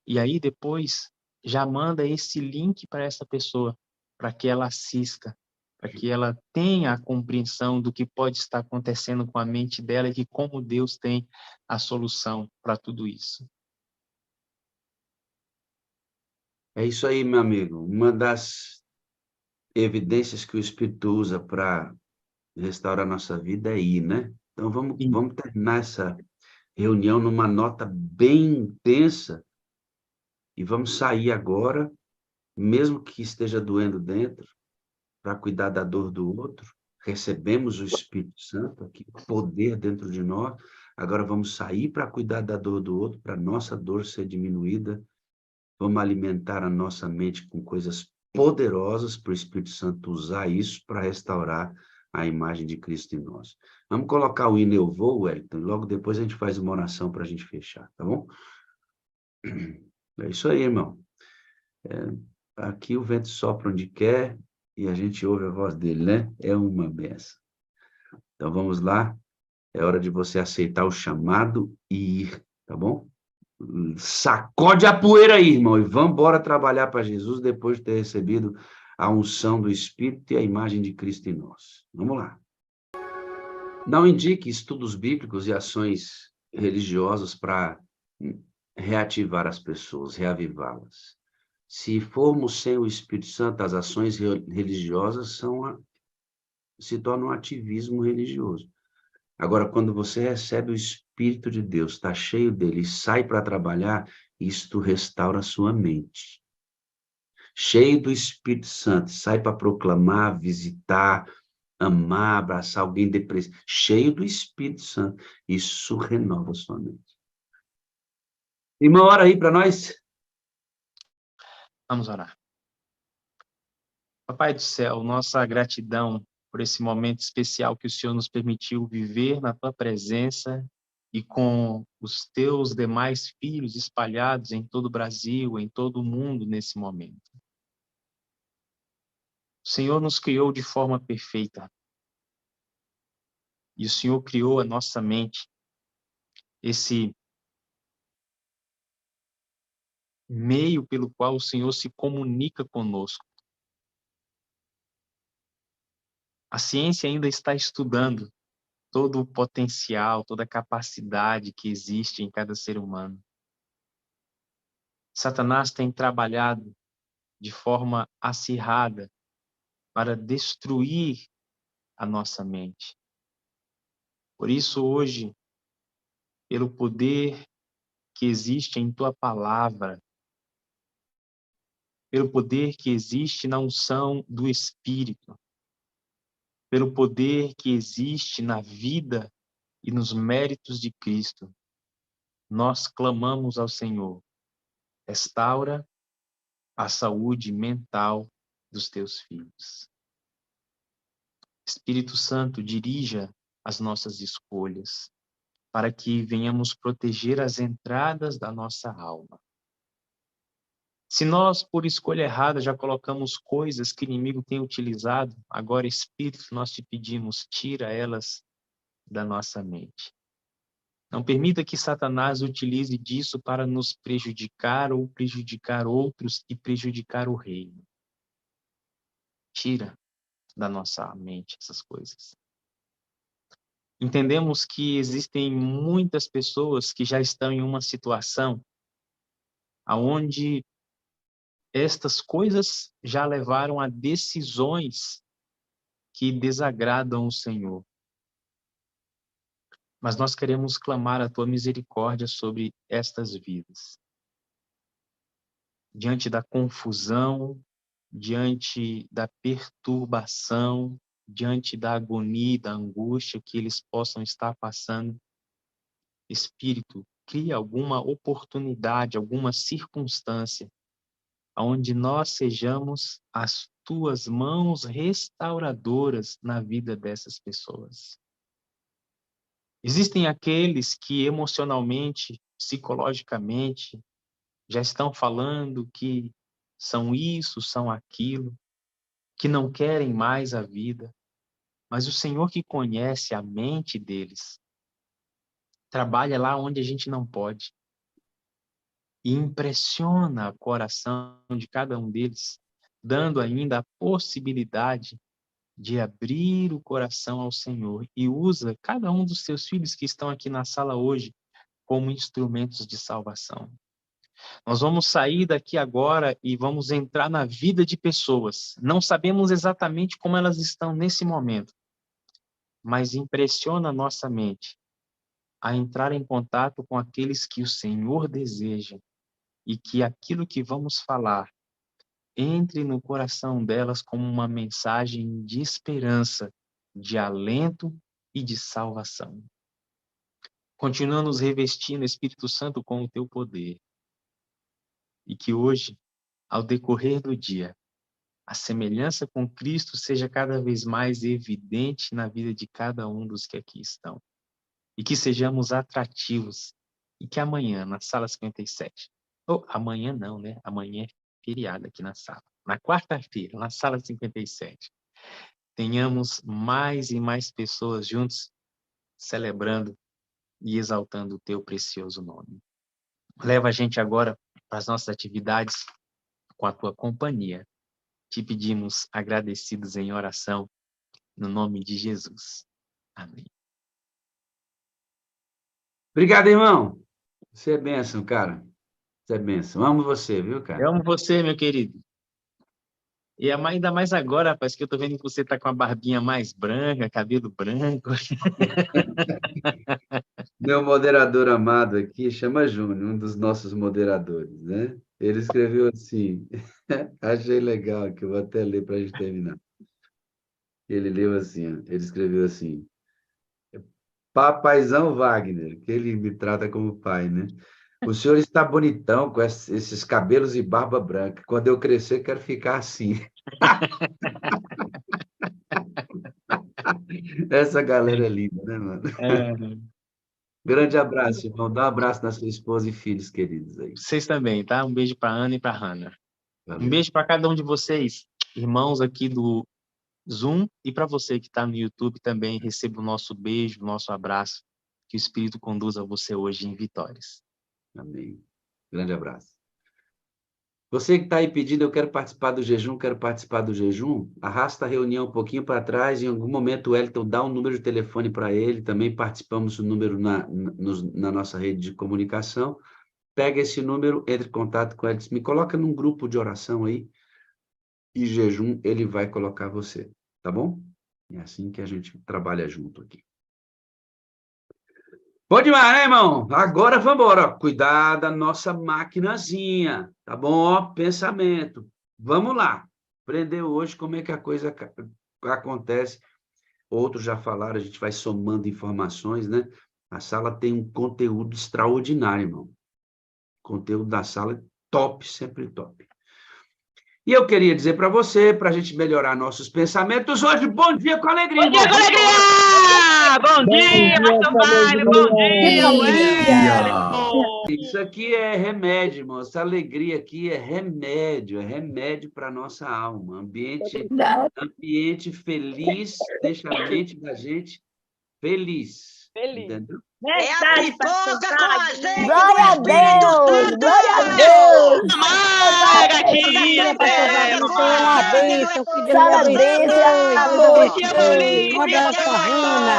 E aí depois já manda esse link para essa pessoa, para que ela assista, para que ela tenha a compreensão do que pode estar acontecendo com a mente dela e que como Deus tem a solução para tudo isso. É isso aí, meu amigo. Uma das evidências que o Espírito usa para restaurar nossa vida é ir, né? Então vamos terminar essa reunião numa nota bem intensa e vamos sair agora, mesmo que esteja doendo dentro, para cuidar da dor do outro. Recebemos o Espírito Santo aqui, poder dentro de nós. Agora vamos sair para cuidar da dor do outro, para nossa dor ser diminuída. Vamos alimentar a nossa mente com coisas poderosas para o Espírito Santo usar isso para restaurar a imagem de Cristo em nós. Vamos colocar o hino Eu Vou, Wellington, logo depois a gente faz uma oração para a gente fechar, tá bom? É isso aí, irmão. Aqui o vento sopra onde quer e a gente ouve a voz dele, né? É uma benção. Então vamos lá, é hora de você aceitar o chamado e ir, tá bom? Sacode a poeira aí, irmão, e vamos embora trabalhar para Jesus depois de ter recebido a unção do Espírito e a imagem de Cristo em nós. Vamos lá. Não indique estudos bíblicos e ações religiosas para reativar as pessoas, reavivá-las. Se formos sem o Espírito Santo, as ações religiosas se tornam um ativismo religioso. Agora, quando você recebe o Espírito de Deus, está cheio dele e sai para trabalhar, isto restaura a sua mente. Cheio do Espírito Santo, sai para proclamar, visitar, amar, abraçar alguém depressivo. Cheio do Espírito Santo, isso renova a sua mente. Irmão, ora aí para nós. Vamos orar. Papai do céu, nossa gratidão por esse momento especial que o Senhor nos permitiu viver na tua presença e com os teus demais filhos espalhados em todo o Brasil, em todo o mundo nesse momento. O Senhor nos criou de forma perfeita. E o Senhor criou a nossa mente, esse meio pelo qual o Senhor se comunica conosco. A ciência ainda está estudando todo o potencial, toda a capacidade que existe em cada ser humano. Satanás tem trabalhado de forma acirrada para destruir a nossa mente. Por isso, hoje, pelo poder que existe em tua palavra, pelo poder que existe na unção do Espírito, pelo poder que existe na vida e nos méritos de Cristo, nós clamamos ao Senhor: restaura a saúde mental dos teus filhos. Espírito Santo, dirija as nossas escolhas, para que venhamos proteger as entradas da nossa alma. Se nós, por escolha errada, já colocamos coisas que o inimigo tem utilizado, agora, Espírito, nós te pedimos, tira elas da nossa mente. Não permita que Satanás utilize disso para nos prejudicar ou prejudicar outros e prejudicar o reino. Tira da nossa mente essas coisas. Entendemos que existem muitas pessoas que já estão em uma situação onde estas coisas já levaram a decisões que desagradam o Senhor. Mas nós queremos clamar a tua misericórdia sobre estas vidas. Diante da confusão, diante da perturbação, diante da agonia e da angústia que eles possam estar passando, Espírito, cria alguma oportunidade, alguma circunstância onde nós sejamos as tuas mãos restauradoras na vida dessas pessoas. Existem aqueles que emocionalmente, psicologicamente, já estão falando que são isso, são aquilo, que não querem mais a vida, mas o Senhor que conhece a mente deles, trabalha lá onde a gente não pode e impressiona o coração de cada um deles, dando ainda a possibilidade de abrir o coração ao Senhor e usa cada um dos seus filhos que estão aqui na sala hoje como instrumentos de salvação. Nós vamos sair daqui agora e vamos entrar na vida de pessoas. Não sabemos exatamente como elas estão nesse momento, mas impressiona a nossa mente a entrar em contato com aqueles que o Senhor deseja e que aquilo que vamos falar entre no coração delas como uma mensagem de esperança, de alento e de salvação. Continua nos revestindo, Espírito Santo, com o teu poder. E que hoje, ao decorrer do dia, a semelhança com Cristo seja cada vez mais evidente na vida de cada um dos que aqui estão. E que sejamos atrativos. E que amanhã, na sala 57, ou amanhã não, né? Amanhã é feriado aqui na sala. Na quarta-feira, na sala 57, tenhamos mais e mais pessoas juntos celebrando e exaltando o teu precioso nome. Leva a gente agora para as nossas atividades com a tua companhia. te pedimos agradecidos em oração, no nome de Jesus. Amém. Obrigado, irmão. Você é bênção, cara. Você é bênção. Amo você, viu, cara? Eu amo você, meu querido. E ainda mais agora, rapaz, que eu tô vendo que você tá com a barbinha mais branca, cabelo branco. Meu moderador amado aqui chama Júnior, um dos nossos moderadores, né? Ele escreveu assim, achei legal, que eu vou até ler para a gente terminar. Ele leu assim, ó, ele escreveu assim, Papaizão Wagner, que ele me trata como pai, né? O senhor está bonitão com esses cabelos e barba branca. Quando eu crescer, quero ficar assim. Essa galera é linda, né, mano? Grande abraço, irmão. Dá um abraço na sua esposa e filhos queridos aí. Vocês também, tá? Um beijo para Ana e para Hannah. Valeu. Um beijo para cada um de vocês, irmãos aqui do Zoom, e para você que está no YouTube também, receba o nosso beijo, o nosso abraço. Que o Espírito conduza você hoje em vitórias. Amém. Grande abraço. Você que está aí pedindo, eu quero participar do jejum, arrasta a reunião um pouquinho para trás, em algum momento o Wellington dá um número de telefone para ele, também participamos do número na nossa rede de comunicação, pega esse número, entre em contato com ele, me coloca num grupo de oração aí, e jejum, ele vai colocar você, tá bom? É assim que a gente trabalha junto aqui. Bom demais, né, irmão? Agora vamos embora. Cuidar da nossa maquinazinha, tá bom? Ó, pensamento. Vamos lá. Aprender hoje como é que a coisa acontece. Outros já falaram, a gente vai somando informações, né? A sala tem um conteúdo extraordinário, irmão. O conteúdo da sala é top, sempre top. E eu queria dizer para você, para a gente melhorar nossos pensamentos, hoje, bom dia com alegria. Bom dia com alegria! Bom dia, Pastor Baile, bom dia, Wellington! Isso aqui é remédio, irmão. Essa alegria aqui é remédio para a nossa alma. Ambiente feliz, deixa a mente da gente feliz. Entendeu? É a pipoca com azeite! Glória a Deus! Glória a Deus! Maravilha, aqui! Uma bênção, que Deus abençoe, amor! Manda a sua Rana!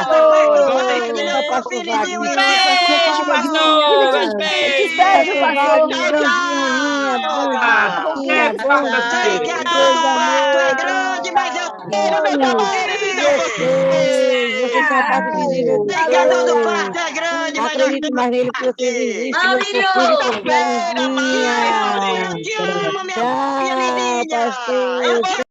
Acredito mais nele que você existe. Tchau, pastor.